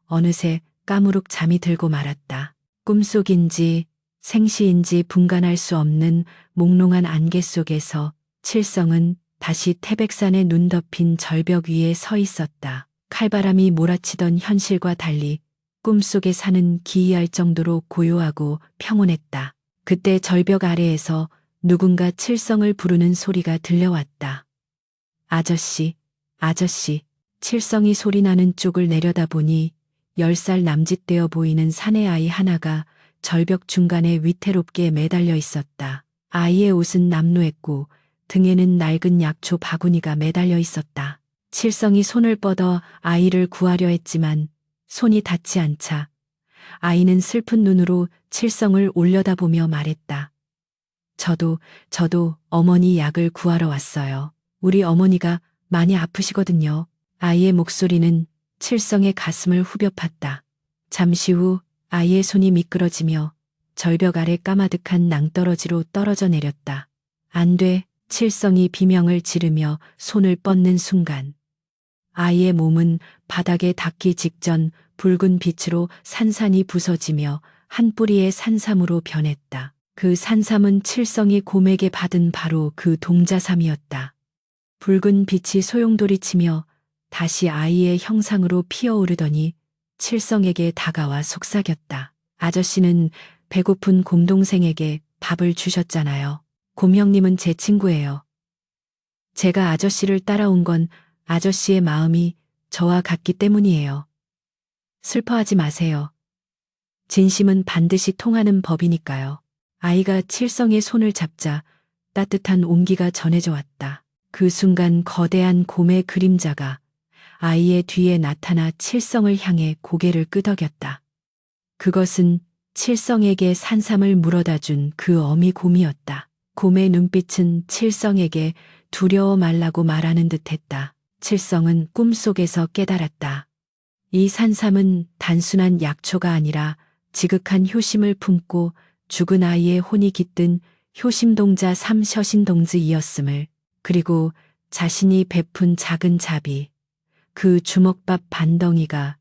어느새 까무룩 잠이 들고 말았다. 꿈속인지 생시인지 분간할 수 없는 몽롱한 안개 속에서 칠성은 다시 태백산에 눈 덮인 절벽 위에 서 있었다. 칼바람이 몰아치던 현실과 달리 꿈속에 사는 기이할 정도로 고요하고 평온했다. 그때 절벽 아래에서 누군가 칠성을 부르는 소리가 들려왔다. 아저씨, 아저씨. 칠성이 소리나는 쪽을 내려다보니 10살 남짓되어 보이는 사내 아이 하나가 절벽 중간에 위태롭게 매달려 있었다. 아이의 옷은 남루했고 등에는 낡은 약초 바구니가 매달려 있었다. 칠성이 손을 뻗어 아이를 구하려 했지만 손이 닿지 않자 아이는 슬픈 눈으로 칠성을 올려다보며 말했다. 저도 어머니 약을 구하러 왔어요. 우리 어머니가 많이 아프시거든요. 아이의 목소리는 칠성의 가슴을 후벼 팠다. 잠시 후 아이의 손이 미끄러지며 절벽 아래 까마득한 낭떠러지로 떨어져 내렸다. 안 돼. 칠성이 비명을 지르며 손을 뻗는 순간 아이의 몸은 바닥에 닿기 직전 붉은 빛으로 산산이 부서지며 한 뿌리의 산삼으로 변했다. 그 산삼은 칠성이 곰에게 받은 바로 그 동자삼이었다. 붉은 빛이 소용돌이치며 다시 아이의 형상으로 피어오르더니 칠성에게 다가와 속삭였다. 아저씨는 배고픈 곰동생에게 밥을 주셨잖아요. 곰형님은 제 친구예요. 제가 아저씨를 따라온 건 아저씨의 마음이 저와 같기 때문이에요. 슬퍼하지 마세요. 진심은 반드시 통하는 법이니까요. 아이가 칠성의 손을 잡자 따뜻한 온기가 전해져 왔다. 그 순간 거대한 곰의 그림자가 아이의 뒤에 나타나 칠성을 향해 고개를 끄덕였다. 그것은 칠성에게 산삼을 물어다 준 그 어미 곰이었다. 곰의 눈빛은 칠성에게 두려워 말라고 말하는 듯했다. 칠성은 꿈속에서 깨달았다. 이 산삼은 단순한 약초가 아니라 지극한 효심을 품고 죽은 아이의 혼이 깃든 효심동자 삼셔신동즈이었음을, 그리고 자신이 베푼 작은 자비, 그 주먹밥 반덩이가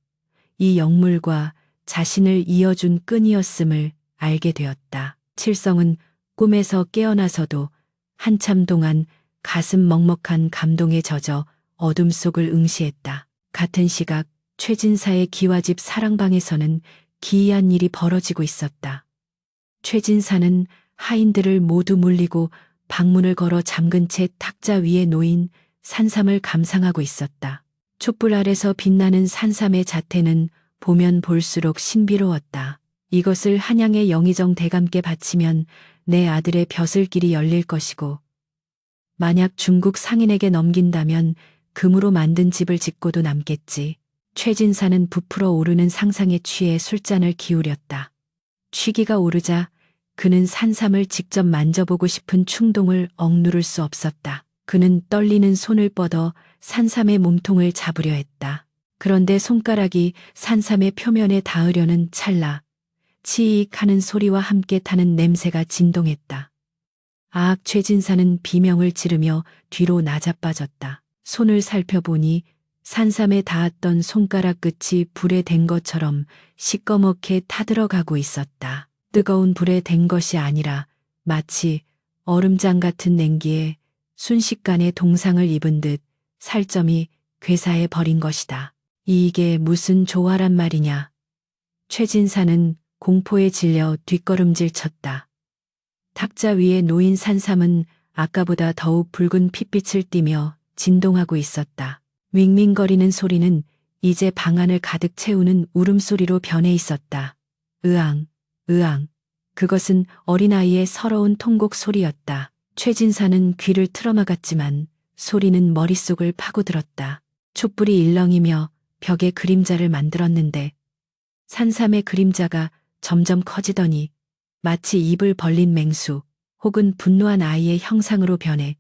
이 영물과 자신을 이어준 끈이었음을 알게 되었다. 칠성은 꿈에서 깨어나서도 한참 동안 가슴 먹먹한 감동에 젖어 어둠 속을 응시했다. 같은 시각 최진사의 기와집 사랑방에서는 기이한 일이 벌어지고 있었다. 최진사는 하인들을 모두 물리고 방문을 걸어 잠근 채 탁자 위에 놓인 산삼을 감상하고 있었다. 촛불 아래서 빛나는 산삼의 자태는 보면 볼수록 신비로웠다. 이것을 한양의 영의정 대감께 바치면 내 아들의 벼슬길이 열릴 것이고, 만약 중국 상인에게 넘긴다면 금으로 만든 집을 짓고도 남겠지. 최진사는 부풀어 오르는 상상에 취해 술잔을 기울였다. 취기가 오르자 그는 산삼을 직접 만져보고 싶은 충동을 억누를 수 없었다. 그는 떨리는 손을 뻗어 산삼의 몸통을 잡으려 했다. 그런데 손가락이 산삼의 표면에 닿으려는 찰나 치익 하는 소리와 함께 타는 냄새가 진동했다. 아악. 최진사는 비명을 지르며 뒤로 나자빠졌다. 손을 살펴보니 산삼에 닿았던 손가락 끝이 불에 댄 것처럼 시꺼멓게 타들어가고 있었다. 뜨거운 불에 댄 것이 아니라 마치 얼음장 같은 냉기에 순식간에 동상을 입은 듯 살점이 괴사해 버린 것이다. 이게 무슨 조화란 말이냐. 최진사는 공포에 질려 뒷걸음질 쳤다. 탁자 위에 놓인 산삼은 아까보다 더욱 붉은 핏빛을 띠며 진동하고 있었다. 윙윙거리는 소리는 이제 방 안을 가득 채우는 울음소리로 변해 있었다. 으앙, 으앙. 그것은 어린아이의 서러운 통곡 소리였다. 최진사는 귀를 틀어막았지만 소리는 머릿속을 파고들었다. 촛불이 일렁이며 벽에 그림자를 만들었는데 산삼의 그림자가 점점 커지더니 마치 입을 벌린 맹수 혹은 분노한 아이의 형상으로 변해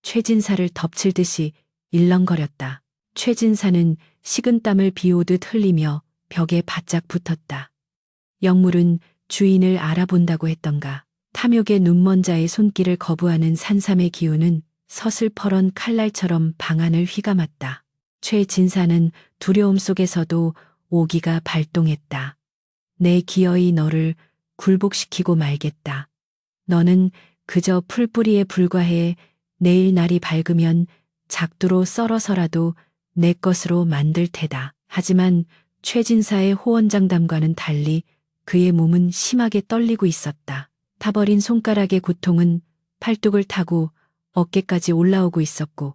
최진사를 덮칠 듯이 일렁거렸다. 최진사는 식은땀을 비오듯 흘리며 벽에 바짝 붙었다. 영물은 주인을 알아본다고 했던가. 탐욕의 눈먼 자의 손길을 거부하는 산삼의 기운은 서슬퍼런 칼날처럼 방안을 휘감았다. 최진사는 두려움 속에서도 오기가 발동했다. 내 기어이 너를 굴복시키고 말겠다. 너는 그저 풀뿌리에 불과해 내일 날이 밝으면 작두로 썰어서라도 내 것으로 만들 테다. 하지만 최진사의 호언장담과는 달리 그의 몸은 심하게 떨리고 있었다. 타버린 손가락의 고통은 팔뚝을 타고 어깨까지 올라오고 있었고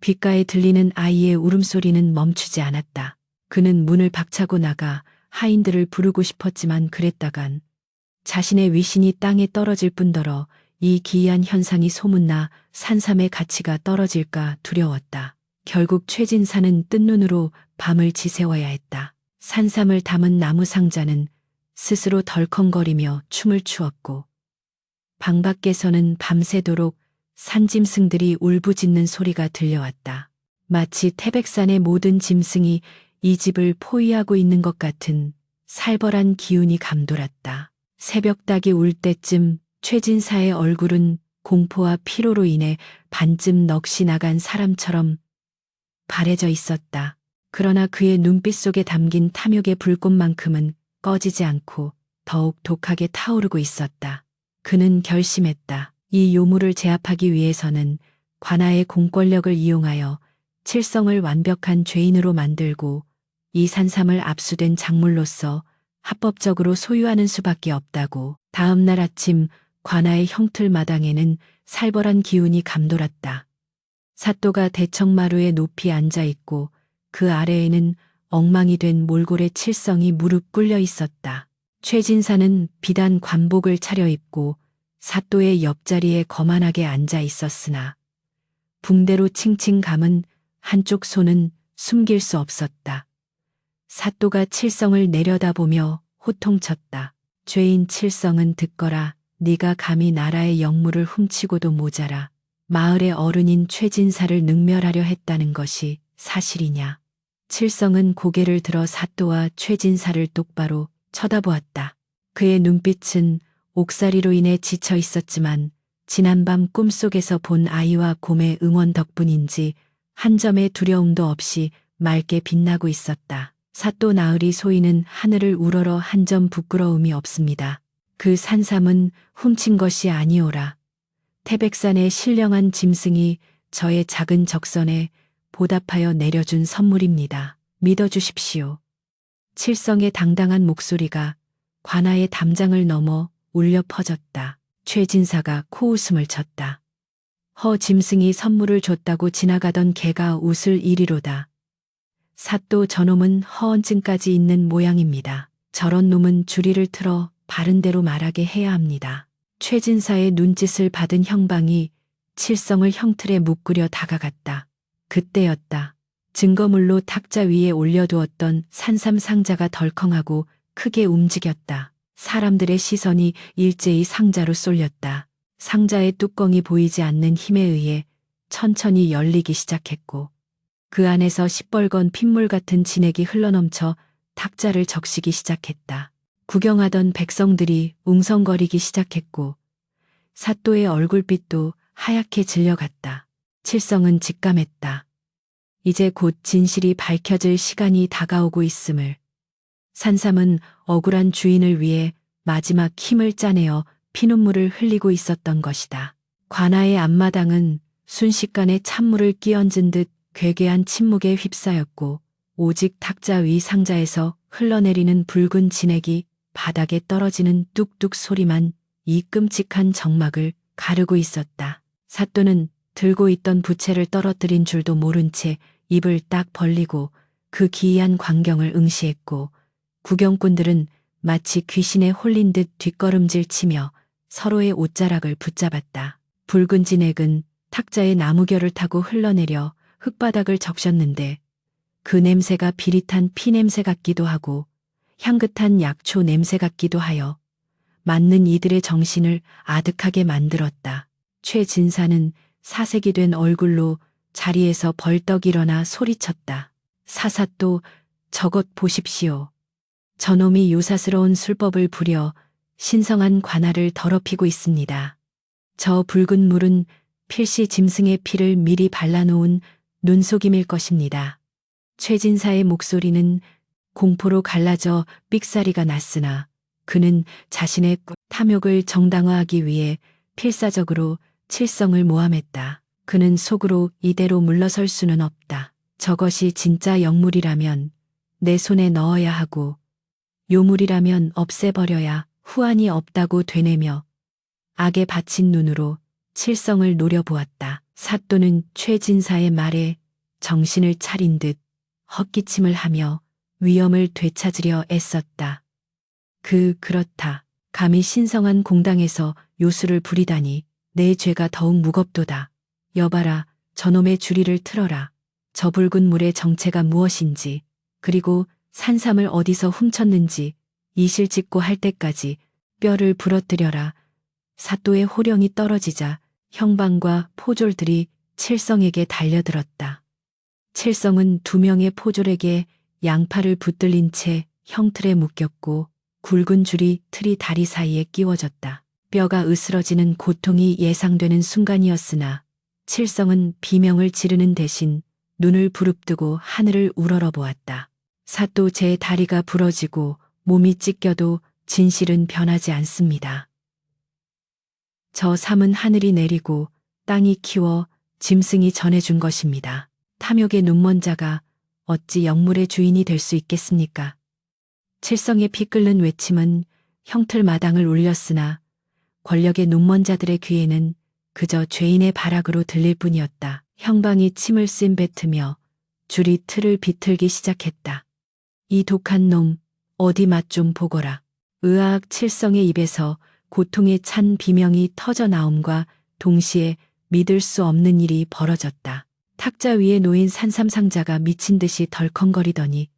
귓가에 들리는 아이의 울음소리는 멈추지 않았다. 그는 문을 박차고 나가 하인들을 부르고 싶었지만 그랬다간 자신의 위신이 땅에 떨어질 뿐더러 이 기이한 현상이 소문나 산삼의 가치가 떨어질까 두려웠다. 결국 최진사는 뜬 눈으로 밤을 지새워야 했다. 산삼을 담은 나무 상자는 스스로 덜컹거리며 춤을 추었고 방 밖에서는 밤새도록 산짐승들이 울부짖는 소리가 들려왔다. 마치 태백산의 모든 짐승이 이 집을 포위하고 있는 것 같은 살벌한 기운이 감돌았다. 새벽닭이 울 때쯤 최진사의 얼굴은 공포와 피로로 인해 반쯤 넋이 나간 사람처럼 바래져 있었다. 그러나 그의 눈빛 속에 담긴 탐욕의 불꽃만큼은 꺼지지 않고 더욱 독하게 타오르고 있었다. 그는 결심했다. 이 요물을 제압하기 위해서는 관아의 공권력을 이용하여 칠성을 완벽한 죄인으로 만들고 이 산삼을 압수된 작물로서 합법적으로 소유하는 수밖에 없다고. 다음 날 아침 관아의 형틀마당에는 살벌한 기운이 감돌았다. 사또가 대청마루에 높이 앉아 있고 그 아래에는 엉망이 된 몰골의 칠성이 무릎 꿇려 있었다. 최진사는 비단 관복을 차려입고 사또의 옆자리에 거만하게 앉아 있었으나 붕대로 칭칭 감은 한쪽 손은 숨길 수 없었다. 사또가 칠성을 내려다보며 호통쳤다. 죄인 칠성은 듣거라. 네가 감히 나라의 영물을 훔치고도 모자라 마을의 어른인 최진사를 능멸하려 했다는 것이 사실이냐. 칠성은 고개를 들어 사또와 최진사를 똑바로 쳐다보았다. 그의 눈빛은 옥살이로 인해 지쳐 있었지만 지난밤 꿈속에서 본 아이와 곰의 응원 덕분인지 한 점의 두려움도 없이 맑게 빛나고 있었다. 사또 나으리 소인은 하늘을 우러러 한 점 부끄러움이 없습니다. 그 산삼은 훔친 것이 아니오라. 태백산의 신령한 짐승이 저의 작은 적선에 보답하여 내려준 선물입니다. 믿어주십시오. 칠성의 당당한 목소리가 관아의 담장을 넘어 울려 퍼졌다. 최진사가 코웃음을 쳤다. 허 짐승이 선물을 줬다고 지나가던 개가 웃을 일이로다. 사또 저놈은 허언증까지 있는 모양입니다. 저런 놈은 주리를 틀어 바른 대로 말하게 해야 합니다. 최진사의 눈짓을 받은 형방이 칠성을 형틀에 묶으려 다가갔다. 그때였다. 증거물로 탁자 위에 올려두었던 산삼 상자가 덜컹하고 크게 움직였다. 사람들의 시선이 일제히 상자로 쏠렸다. 상자의 뚜껑이 보이지 않는 힘에 의해 천천히 열리기 시작했고 그 안에서 시뻘건 핏물 같은 진액이 흘러넘쳐 탁자를 적시기 시작했다. 구경하던 백성들이 웅성거리기 시작했고 사또의 얼굴빛도 하얗게 질려갔다. 칠성은 직감했다. 이제 곧 진실이 밝혀질 시간이 다가오고 있음을. 산삼은 억울한 주인을 위해 마지막 힘을 짜내어 피눈물을 흘리고 있었던 것이다. 관아의 앞마당은 순식간에 찬물을 끼얹은 듯 괴괴한 침묵에 휩싸였고 오직 탁자 위 상자에서 흘러내리는 붉은 진액이 바닥에 떨어지는 뚝뚝 소리만 이 끔찍한 정막을 가르고 있었다. 사또는 들고 있던 부채를 떨어뜨린 줄도 모른 채 입을 딱 벌리고 그 기이한 광경을 응시했고 구경꾼들은 마치 귀신에 홀린 듯 뒷걸음질 치며 서로의 옷자락을 붙잡았다. 붉은 진액은 탁자의 나무결을 타고 흘러내려 흙바닥을 적셨는데 그 냄새가 비릿한 피 냄새 같기도 하고 향긋한 약초 냄새 같기도 하여 맞는 이들의 정신을 아득하게 만들었다. 최진사는 사색이 된 얼굴로 자리에서 벌떡 일어나 소리쳤다. 사사또, 저것 보십시오. 저놈이 요사스러운 술법을 부려 신성한 관아를 더럽히고 있습니다. 저 붉은 물은 필시 짐승의 피를 미리 발라놓은 눈속임일 것입니다. 최진사의 목소리는 공포로 갈라져 삑사리가 났으나 그는 자신의 탐욕을 정당화하기 위해 필사적으로 칠성을 모함했다. 그는 속으로 이대로 물러설 수는 없다. 저것이 진짜 영물이라면 내 손에 넣어야 하고 요물이라면 없애버려야 후환이 없다고 되뇌며 악에 바친 눈으로 칠성을 노려보았다. 사또는 최진사의 말에 정신을 차린 듯 헛기침을 하며 위엄을 되찾으려 애썼다. 그렇다. 감히 신성한 공당에서 요술을 부리다니 내 죄가 더욱 무겁도다. 여봐라, 저놈의 주리를 틀어라. 저 붉은 물의 정체가 무엇인지, 그리고 산삼을 어디서 훔쳤는지 이실직고 할 때까지 뼈를 부러뜨려라. 사또의 호령이 떨어지자 형방과 포졸들이 칠성에게 달려들었다. 칠성은 2명의 포졸에게 양팔을 붙들린 채 형틀에 묶였고 굵은 줄이 틀이 다리 사이에 끼워졌다. 뼈가 으스러지는 고통이 예상되는 순간이었으나 칠성은 비명을 지르는 대신 눈을 부릅뜨고 하늘을 우러러보았다. 사또 제 다리가 부러지고 몸이 찢겨도 진실은 변하지 않습니다. 저 삶은 하늘이 내리고 땅이 키워 짐승이 전해준 것입니다. 탐욕의 눈먼 자가 어찌 영물의 주인이 될 수 있겠습니까? 칠성의 피 끓는 외침은 형틀 마당을 울렸으나 권력의 눈먼 자들의 귀에는 그저 죄인의 발악으로 들릴 뿐이었다. 형방이 침을 씬 뱉으며 줄이 틀을 비틀기 시작했다. 이 독한 놈, 어디 맛 좀 보거라. 으악. 칠성의 입에서 고통에 찬 비명이 터져 나옴과 동시에 믿을 수 없는 일이 벌어졌다. 탁자 위에 놓인 산삼 상자가 미친 듯이 덜컹거리더니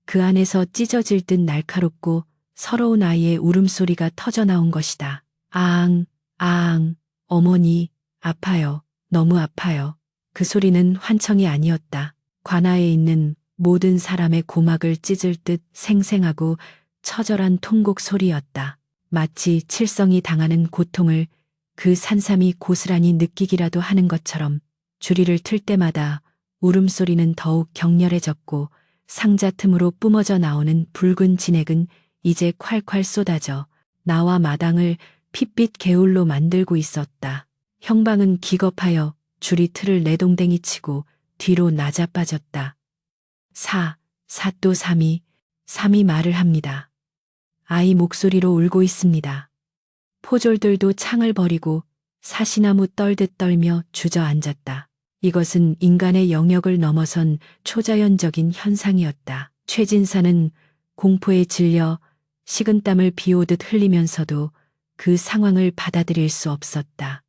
그 안에서 찢어질 듯 날카롭고 서러운 아이의 울음소리가 터져 나온 것이다. 아앙, 아앙, 어머니, 아파요. 너무 아파요. 그 소리는 환청이 아니었다. 관아에 있는 모든 사람의 고막을 찢을 듯 생생하고 처절한 통곡 소리였다. 마치 칠성이 당하는 고통을 그 산삼이 고스란히 느끼기라도 하는 것처럼 주리를 틀 때마다 울음소리는 더욱 격렬해졌고 상자 틈으로 뿜어져 나오는 붉은 진액은 이제 콸콸 쏟아져 나와 마당을 핏빛 개울로 만들고 있었다. 형방은 기겁하여 줄이 틀을 내동댕이 치고 뒤로 낮아빠졌다. 사또 삼이 말을 합니다. 아이 목소리로 울고 있습니다. 포졸들도 창을 버리고 사시나무 떨듯 떨며 주저앉았다. 이것은 인간의 영역을 넘어선 초자연적인 현상이었다. 최진사는 공포에 질려 식은땀을 비오듯 흘리면서도 그 상황을 받아들일 수 없었다.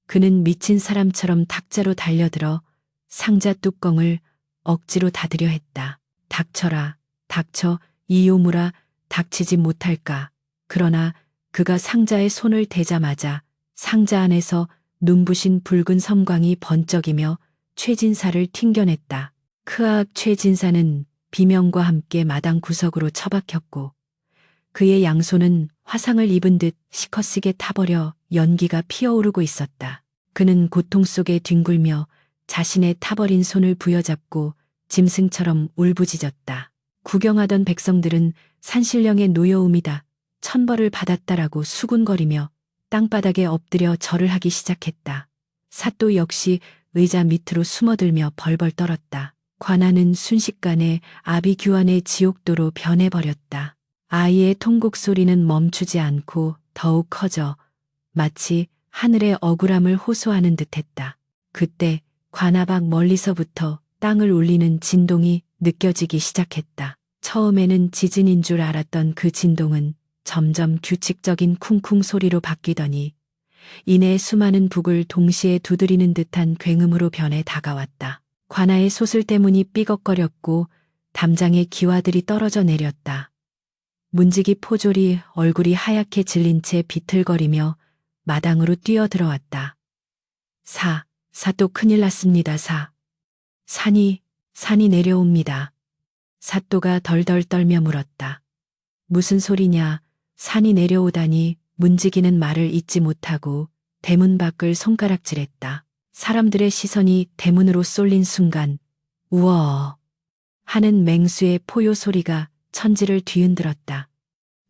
그는 미친 사람처럼 탁자로 달려들어 상자 뚜껑을 억지로 닫으려 했다. 닥쳐라, 닥쳐, 이 요물아, 닥치지 못할까. 그러나 그가 상자에 손을 대자마자 상자 안에서 눈부신 붉은 섬광이 번쩍이며 최진사를 튕겨냈다. 크악. 최진사는 비명과 함께 마당 구석으로 처박혔고 그의 양손은 화상을 입은 듯 시커쓰게 타버려 연기가 피어오르고 있었다. 그는 고통 속에 뒹굴며 자신의 타버린 손을 부여잡고 짐승처럼 울부짖었다. 구경하던 백성들은 산신령의 노여움이다, 천벌을 받았다라고 수군거리며 땅바닥에 엎드려 절을 하기 시작했다. 사또 역시 의자 밑으로 숨어들며 벌벌 떨었다. 관아는 순식간에 아비규환의 지옥도로 변해버렸다. 아이의 통곡 소리는 멈추지 않고 더욱 커져 마치 하늘의 억울함을 호소하는 듯했다. 그때 관아 밖 멀리서부터 땅을 울리는 진동이 느껴지기 시작했다. 처음에는 지진인 줄 알았던 그 진동은 점점 규칙적인 쿵쿵 소리로 바뀌더니 이내 수많은 북을 동시에 두드리는 듯한 굉음으로 변해 다가왔다. 관아의 소슬대문이 삐걱거렸고 담장에 기와들이 떨어져 내렸다. 문지기 포졸이 얼굴이 하얗게 질린 채 비틀거리며 마당으로 뛰어들어왔다. 사또 큰일 났습니다, 산이 내려옵니다. 사또가 덜덜 떨며 물었다. 무슨 소리냐, 산이 내려오다니. 문지기는 말을 잇지 못하고 대문 밖을 손가락질했다. 사람들의 시선이 대문으로 쏠린 순간 우어 하는 맹수의 포효 소리가 천지를 뒤흔들었다.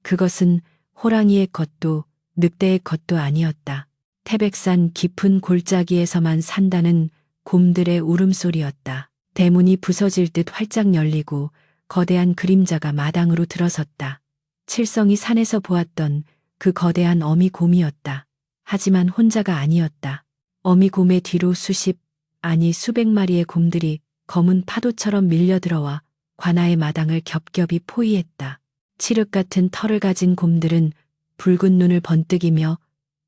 그것은 호랑이의 것도 늑대의 것도 아니었다. 태백산 깊은 골짜기에서만 산다는 곰들의 울음소리였다. 대문이 부서질 듯 활짝 열리고 거대한 그림자가 마당으로 들어섰다. 칠성이 산에서 보았던 그 거대한 어미곰이었다. 하지만 혼자가 아니었다. 어미곰의 뒤로 수백 마리의 곰들이 검은 파도처럼 밀려들어와 관아의 마당을 겹겹이 포위했다. 칠흑 같은 털을 가진 곰들은 붉은 눈을 번뜩이며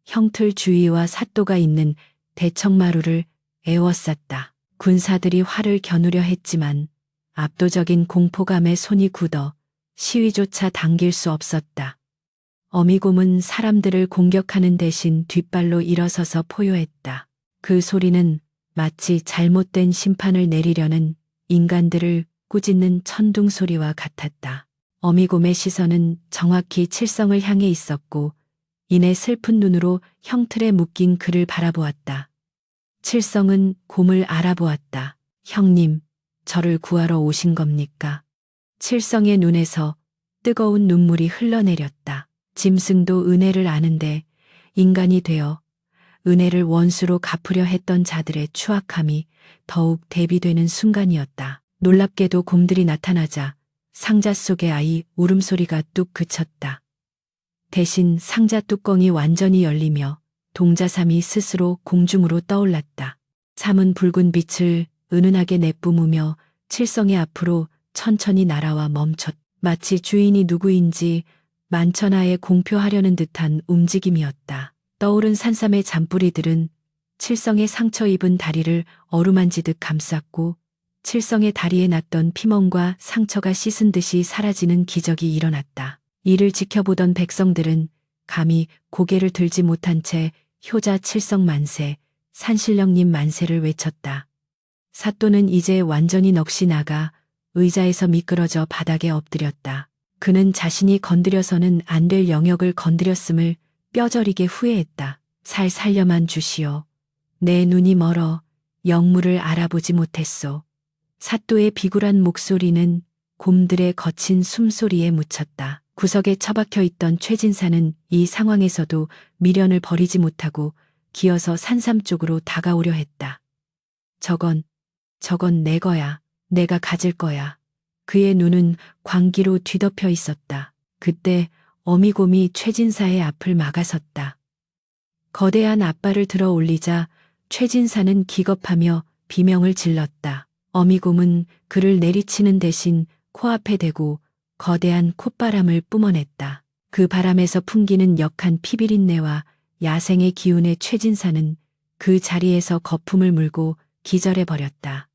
형틀 주위와 사또가 있는 대청마루를 에워쌌다. 군사들이 활을 겨누려 했지만 압도적인 공포감에 손이 굳어 시위조차 당길 수 없었다. 어미곰은 사람들을 공격하는 대신 뒷발로 일어서서 포효했다. 그 소리는 마치 잘못된 심판을 내리려는 인간들을 꾸짖는 천둥 소리와 같았다. 어미곰의 시선은 정확히 칠성을 향해 있었고 이내 슬픈 눈으로 형틀에 묶인 그를 바라보았다. 칠성은 곰을 알아보았다. 형님, 저를 구하러 오신 겁니까? 칠성의 눈에서 뜨거운 눈물이 흘러내렸다. 짐승도 은혜를 아는데 인간이 되어 은혜를 원수로 갚으려 했던 자들의 추악함이 더욱 대비되는 순간이었다. 놀랍게도 곰들이 나타나자 상자 속의 아이 울음소리가 뚝 그쳤다. 대신 상자 뚜껑이 완전히 열리며 동자삼이 스스로 공중으로 떠올랐다. 삼은 붉은 빛을 은은하게 내뿜으며 칠성의 앞으로 천천히 날아와 멈췄다. 마치 주인이 누구인지 만천하에 공표하려는 듯한 움직임이었다. 떠오른 산삼의 잔뿌리들은 칠성의 상처 입은 다리를 어루만지듯 감쌌고 칠성의 다리에 났던 피멍과 상처가 씻은 듯이 사라지는 기적이 일어났다. 이를 지켜보던 백성들은 감히 고개를 들지 못한 채 효자 칠성 만세, 산신령님 만세를 외쳤다. 사또는 이제 완전히 넋이 나가 의자에서 미끄러져 바닥에 엎드렸다. 그는 자신이 건드려서는 안 될 영역을 건드렸음을 뼈저리게 후회했다. 살려만 주시오. 내 눈이 멀어 영물을 알아보지 못했소. 사또의 비굴한 목소리는 곰들의 거친 숨소리에 묻혔다. 구석에 처박혀 있던 최진사는 이 상황에서도 미련을 버리지 못하고 기어서 산삼 쪽으로 다가오려 했다. 저건 내 거야. 내가 가질 거야. 그의 눈은 광기로 뒤덮여 있었다. 그때 어미곰이 최진사의 앞을 막아섰다. 거대한 앞발을 들어 올리자 최진사는 기겁하며 비명을 질렀다. 어미곰은 그를 내리치는 대신 코앞에 대고 거대한 콧바람을 뿜어냈다. 그 바람에서 풍기는 역한 피비린내와 야생의 기운에 최진사는 그 자리에서 거품을 물고 기절해버렸다.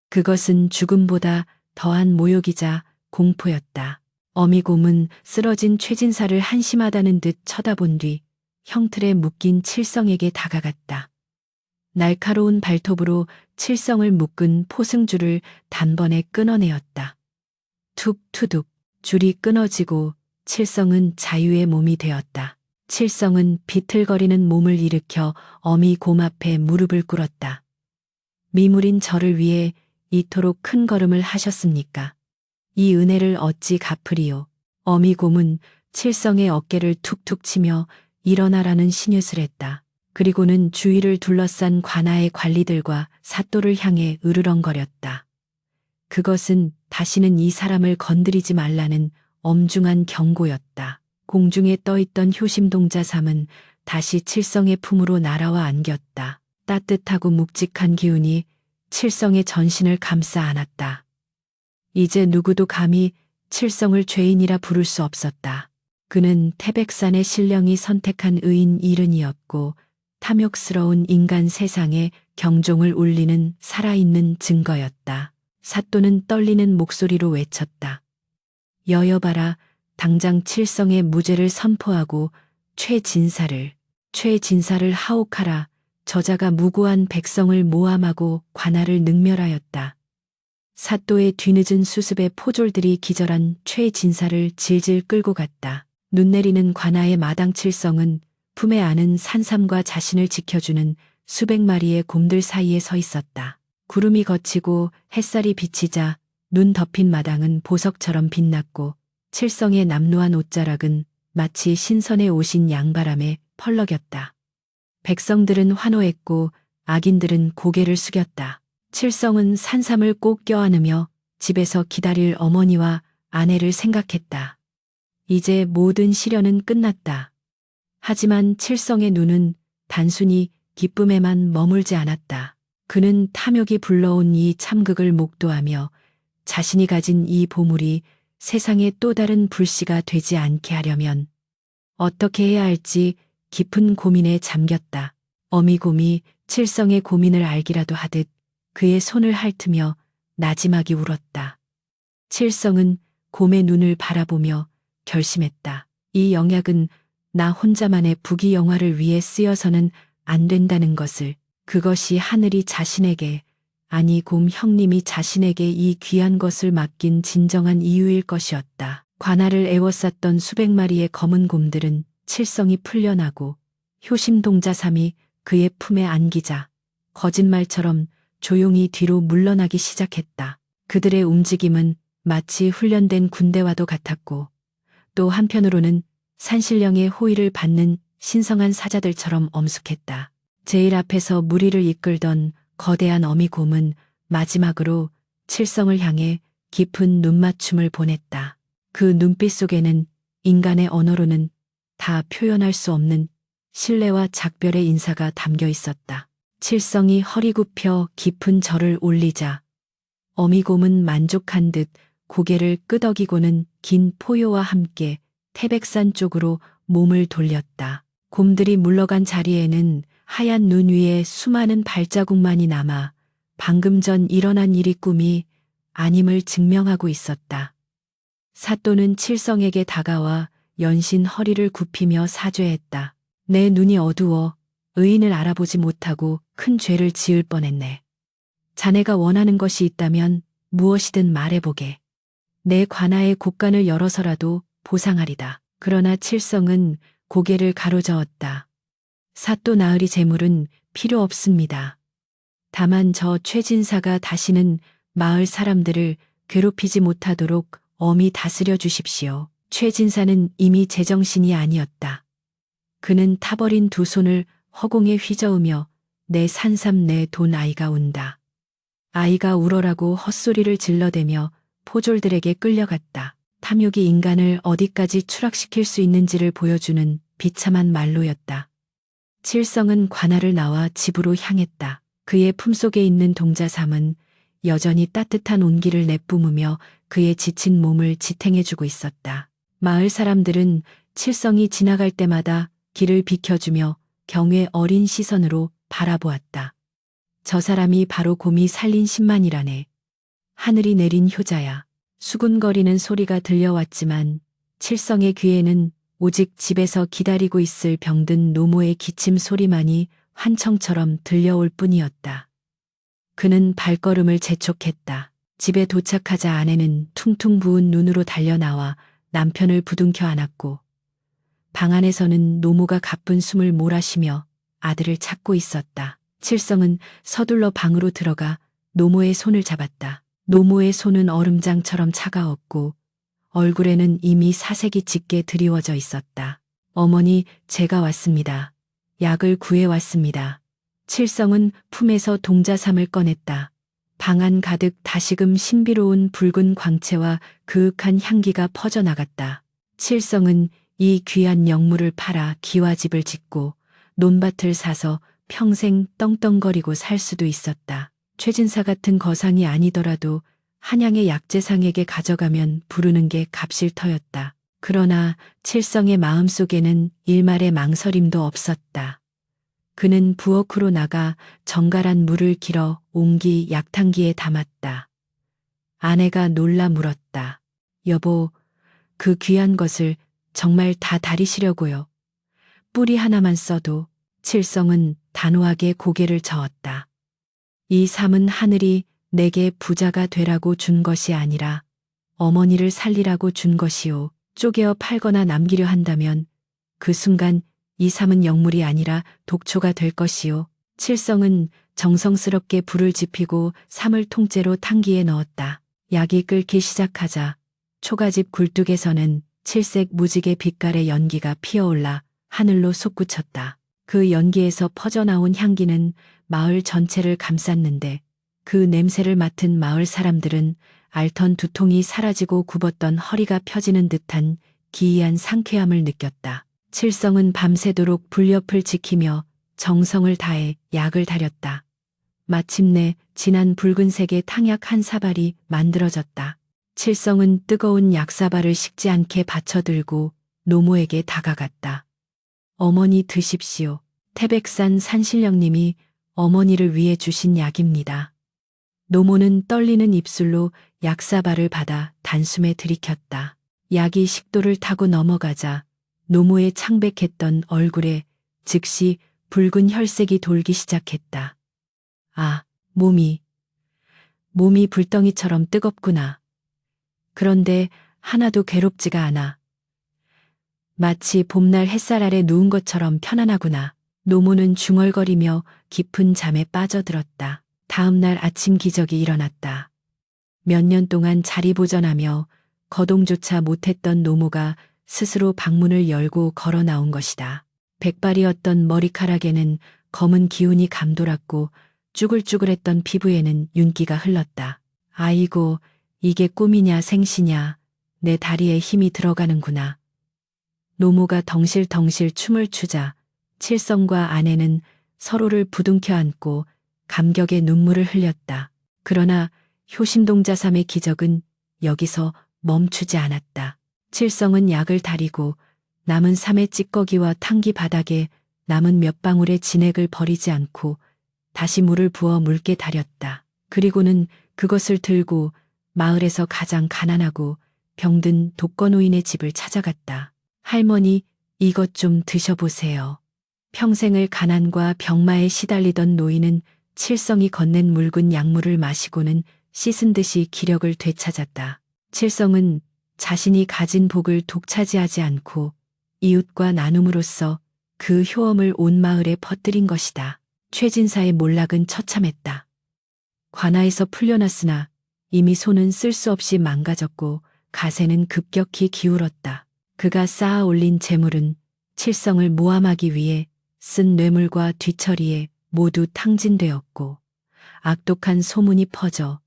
그것은 죽음보다 더한 모욕이자 공포였다. 어미곰은 쓰러진 최진사를 한심하다는 듯 쳐다본 뒤 형틀에 묶인 칠성에게 다가갔다. 날카로운 발톱으로 칠성을 묶은 포승줄을 단번에 끊어내었다. 툭 투둑 줄이 끊어지고 칠성은 자유의 몸이 되었다. 칠성은 비틀거리는 몸을 일으켜 어미곰 앞에 무릎을 꿇었다. 미물인 저를 위해 이토록 큰 걸음을 하셨습니까? 이 은혜를 어찌 갚으리요. 어미곰은 칠성의 어깨를 툭툭 치며 일어나라는 신읒을 했다. 그리고는 주위를 둘러싼 관아의 관리들과 사또를 향해 으르렁거렸다. 그것은 다시는 이 사람을 건드리지 말라는 엄중한 경고였다. 공중에 떠있던 효심동자삼은 다시 칠성의 품으로 날아와 안겼다. 따뜻하고 묵직한 기운이 칠성의 전신을 감싸 안았다. 이제 누구도 감히 칠성을 죄인이라 부를 수 없었다. 그는 태백산의 신령이 선택한 의인 일흔이었고 탐욕스러운 인간 세상에 경종을 울리는 살아있는 증거였다. 사또는 떨리는 목소리로 외쳤다. 여여봐라, 당장 칠성의 무죄를 선포하고 최진사를 하옥하라. 저자가 무고한 백성을 모함하고 관할을 능멸하였다. 사또의 뒤늦은 수습에 포졸들이 기절한 최진사를 질질 끌고 갔다. 눈 내리는 관아의 마당 칠성은 품에 안은 산삼과 자신을 지켜주는 수백 마리의 곰들 사이에 서 있었다. 구름이 걷히고 햇살이 비치자 눈 덮인 마당은 보석처럼 빛났고 칠성의 남루한 옷자락은 마치 신선해 오신 양바람에 펄럭였다. 백성들은 환호했고 악인들은 고개를 숙였다. 칠성은 산삼을 꼭 껴안으며 집에서 기다릴 어머니와 아내를 생각했다. 이제 모든 시련은 끝났다. 하지만 칠성의 눈은 단순히 기쁨에만 머물지 않았다. 그는 탐욕이 불러온 이 참극을 목도하며 자신이 가진 이 보물이 세상에 또 다른 불씨가 되지 않게 하려면 어떻게 해야 할지 깊은 고민에 잠겼다. 어미곰이 칠성의 고민을 알기라도 하듯 그의 손을 핥으며 나지막이 울었다. 칠성은 곰의 눈을 바라보며 결심했다. 이 영약은 나 혼자만의 부귀영화를 위해 쓰여서는 안 된다는 것을, 그것이 하늘이 자신에게, 아니 곰 형님이 자신에게 이 귀한 것을 맡긴 진정한 이유일 것이었다. 관아를 에워쌌던 수백 마리의 검은 곰들은 칠성이 풀려나고 효심동자삼이 그의 품에 안기자 거짓말처럼 조용히 뒤로 물러나기 시작했다. 그들의 움직임은 마치 훈련된 군대와도 같았고 또 한편으로는 산신령의 호의를 받는 신성한 사자들처럼 엄숙했다. 제일 앞에서 무리를 이끌던 거대한 어미곰은 마지막으로 칠성을 향해 깊은 눈맞춤을 보냈다. 그 눈빛 속에는 인간의 언어로는 다 표현할 수 없는 신뢰와 작별의 인사가 담겨 있었다. 칠성이 허리 굽혀 깊은 절을 올리자 어미곰은 만족한 듯 고개를 끄덕이고는 긴 포효와 함께 태백산 쪽으로 몸을 돌렸다. 곰들이 물러간 자리에는 하얀 눈 위에 수많은 발자국만이 남아 방금 전 일어난 일이 꿈이 아님을 증명하고 있었다. 사또는 칠성에게 다가와 연신 허리를 굽히며 사죄했다. 내 눈이 어두워 의인을 알아보지 못하고 큰 죄를 지을 뻔했네. 자네가 원하는 것이 있다면 무엇이든 말해보게. 내 관아의 곳간을 열어서라도 보상하리다. 그러나 칠성은 고개를 가로저었다. 사또 나으리 재물은 필요 없습니다. 다만 저 최진사가 다시는 마을 사람들을 괴롭히지 못하도록 엄히 다스려 주십시오. 최진사는 이미 제정신이 아니었다. 그는 타버린 두 손을 허공에 휘저으며 내 산삼 내 돈 아이가 운다. 아이가 울어라고 헛소리를 질러대며 포졸들에게 끌려갔다. 탐욕이 인간을 어디까지 추락시킬 수 있는지를 보여주는 비참한 말로였다. 칠성은 관아를 나와 집으로 향했다. 그의 품속에 있는 동자삼은 여전히 따뜻한 온기를 내뿜으며 그의 지친 몸을 지탱해주고 있었다. 마을 사람들은 칠성이 지나갈 때마다 길을 비켜주며 경외 어린 시선으로 바라보았다. 저 사람이 바로 곰이 살린 10만이라네. 하늘이 내린 효자야. 수군거리는 소리가 들려왔지만 칠성의 귀에는 오직 집에서 기다리고 있을 병든 노모의 기침 소리만이 환청처럼 들려올 뿐이었다. 그는 발걸음을 재촉했다. 집에 도착하자 아내는 퉁퉁 부은 눈으로 달려나와 남편을 부둥켜 안았고 방 안에서는 노모가 가쁜 숨을 몰아쉬며 아들을 찾고 있었다. 칠성은 서둘러 방으로 들어가 노모의 손을 잡았다. 노모의 손은 얼음장처럼 차가웠고 얼굴에는 이미 사색이 짙게 드리워져 있었다. 어머니, 제가 왔습니다. 약을 구해왔습니다. 칠성은 품에서 동자삼을 꺼냈다. 방 안 가득 다시금 신비로운 붉은 광채와 그윽한 향기가 퍼져나갔다. 칠성은 이 귀한 영물을 팔아 기와집을 짓고 논밭을 사서 평생 떵떵거리고 살 수도 있었다. 최진사 같은 거상이 아니더라도 한양의 약재상에게 가져가면 부르는 게 값일 터였다. 그러나 칠성의 마음속에는 일말의 망설임도 없었다. 그는 부엌으로 나가 정갈한 물을 길어 옹기 약탕기에 담았다. 아내가 놀라 물었다. 여보, 그 귀한 것을 정말 다 다리시려고요. 뿌리 하나만 써도. 칠성은 단호하게 고개를 저었다. 이 삶은 하늘이 내게 부자가 되라고 준 것이 아니라 어머니를 살리라고 준 것이오. 쪼개어 팔거나 남기려 한다면 그 순간 이 삶은 영물이 아니라 독초가 될 것이오. 칠성은 정성스럽게 불을 지피고 삶을 통째로 탕기에 넣었다. 약이 끓기 시작하자 초가집 굴뚝에서는 칠색 무지개 빛깔의 연기가 피어올라 하늘로 솟구쳤다. 그 연기에서 퍼져나온 향기는 마을 전체를 감쌌는데 그 냄새를 맡은 마을 사람들은 앓던 두통이 사라지고 굽었던 허리가 펴지는 듯한 기이한 상쾌함을 느꼈다. 칠성은 밤새도록 불옆을 지키며 정성을 다해 약을 다렸다. 마침내 진한 붉은색의 탕약 한 사발이 만들어졌다. 칠성은 뜨거운 약사발을 식지 않게 받쳐들고 노모에게 다가갔다. 어머니 드십시오. 태백산 산신령님이 어머니를 위해 주신 약입니다. 노모는 떨리는 입술로 약사발을 받아 단숨에 들이켰다. 약이 식도를 타고 넘어가자 노모의 창백했던 얼굴에 즉시 붉은 혈색이 돌기 시작했다. 아, 몸이 불덩이처럼 뜨겁구나. 그런데 하나도 괴롭지가 않아. 마치 봄날 햇살 아래 누운 것처럼 편안하구나. 노모는 중얼거리며 깊은 잠에 빠져들었다. 다음 날 아침 기적이 일어났다. 몇 년 동안 자리보전하며 거동조차 못했던 노모가 스스로 방문을 열고 걸어 나온 것이다. 백발이었던 머리카락에는 검은 기운이 감돌았고 쭈글쭈글했던 피부에는 윤기가 흘렀다. 아이고, 이게 꿈이냐 생시냐. 내 다리에 힘이 들어가는구나. 노모가 덩실덩실 춤을 추자 칠성과 아내는 서로를 부둥켜 안고 감격의 눈물을 흘렸다. 그러나 효신동자삼의 기적은 여기서 멈추지 않았다. 칠성은 약을 다리고 남은 삼의 찌꺼기와 탕기 바닥에 남은 몇 방울의 진액을 버리지 않고 다시 물을 부어 묽게 다렸다. 그리고는 그것을 들고 마을에서 가장 가난하고 병든 독거노인의 집을 찾아갔다. 할머니, 이것 좀 드셔보세요. 평생을 가난과 병마에 시달리던 노인은 칠성이 건넨 묽은 약물을 마시고는 씻은 듯이 기력을 되찾았다. 칠성은 자신이 가진 복을 독차지하지 않고 이웃과 나눔으로써 그 효험을 온 마을에 퍼뜨린 것이다. 최진사의 몰락은 처참했다. 관아에서 풀려났으나 이미 손은 쓸 수 없이 망가졌고 가세는 급격히 기울었다. 그가 쌓아 올린 재물은 칠성을 모함하기 위해 쓴 뇌물과 뒤처리에 모두 탕진되었고 악독한 소문이 퍼져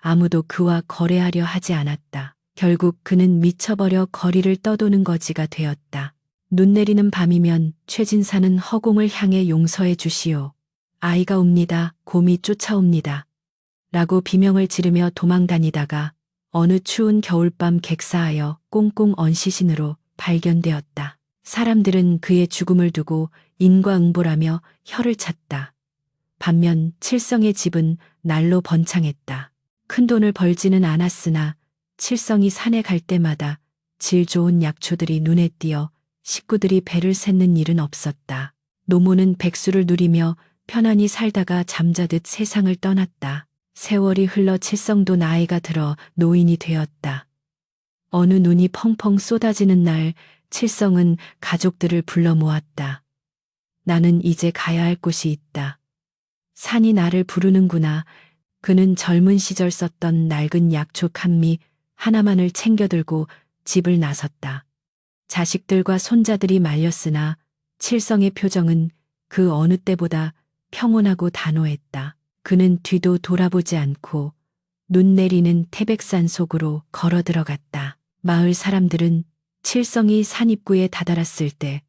아무도 그와 거래하려 하지 않았다. 결국 그는 미쳐버려 거리를 떠도는 거지가 되었다. 눈 내리는 밤이면 최진사는 허공을 향해 용서해 주시오. 아이가 옵니다. 곰이 쫓아옵니다. 라고 비명을 지르며 도망다니다가 어느 추운 겨울밤 객사하여 꽁꽁 언 시신으로 발견되었다. 사람들은 그의 죽음을 두고 인과응보라며 혀를 찼다. 반면 칠성의 집은 날로 번창했다. 큰돈을 벌지는 않았으나 칠성이 산에 갈 때마다 질 좋은 약초들이 눈에 띄어 식구들이 배를 샜는 일은 없었다. 노모는 백수를 누리며 편안히 살다가 잠자듯 세상을 떠났다. 세월이 흘러 칠성도 나이가 들어 노인이 되었다. 어느 눈이 펑펑 쏟아지는 날 칠성은 가족들을 불러 모았다. 나는 이제 가야 할 곳이 있다. 산이 나를 부르는구나. 그는 젊은 시절 썼던 낡은 약초 칸미 하나만을 챙겨들고 집을 나섰다. 자식들과 손자들이 말렸으나 칠성의 표정은 그 어느 때보다 평온하고 단호했다. 그는 뒤도 돌아보지 않고 눈 내리는 태백산 속으로 걸어 들어갔다. 마을 사람들은 칠성이 산 입구에 다다랐을 때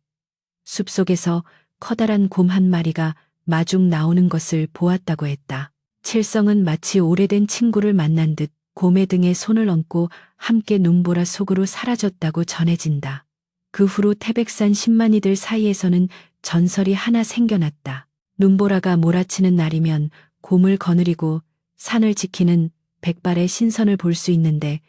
숲속에서 커다란 곰 한 마리가 마중 나오는 것을 보았다고 했다. 칠성은 마치 오래된 친구를 만난 듯 곰의 등에 손을 얹고 함께 눈보라 속으로 사라졌다고 전해진다. 그 후로 태백산 10만이들 사이에서는 전설이 하나 생겨났다. 눈보라가 몰아치는 날이면 곰을 거느리고 산을 지키는 백발의 신선을 볼 수 있는데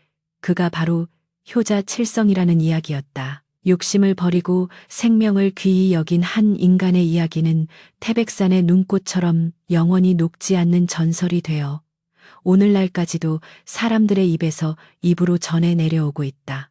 그가 바로 효자 칠성이라는 이야기였다. 욕심을 버리고 생명을 귀히 여긴 한 인간의 이야기는 태백산의 눈꽃처럼 영원히 녹지 않는 전설이 되어 오늘날까지도 사람들의 입에서 입으로 전해 내려오고 있다.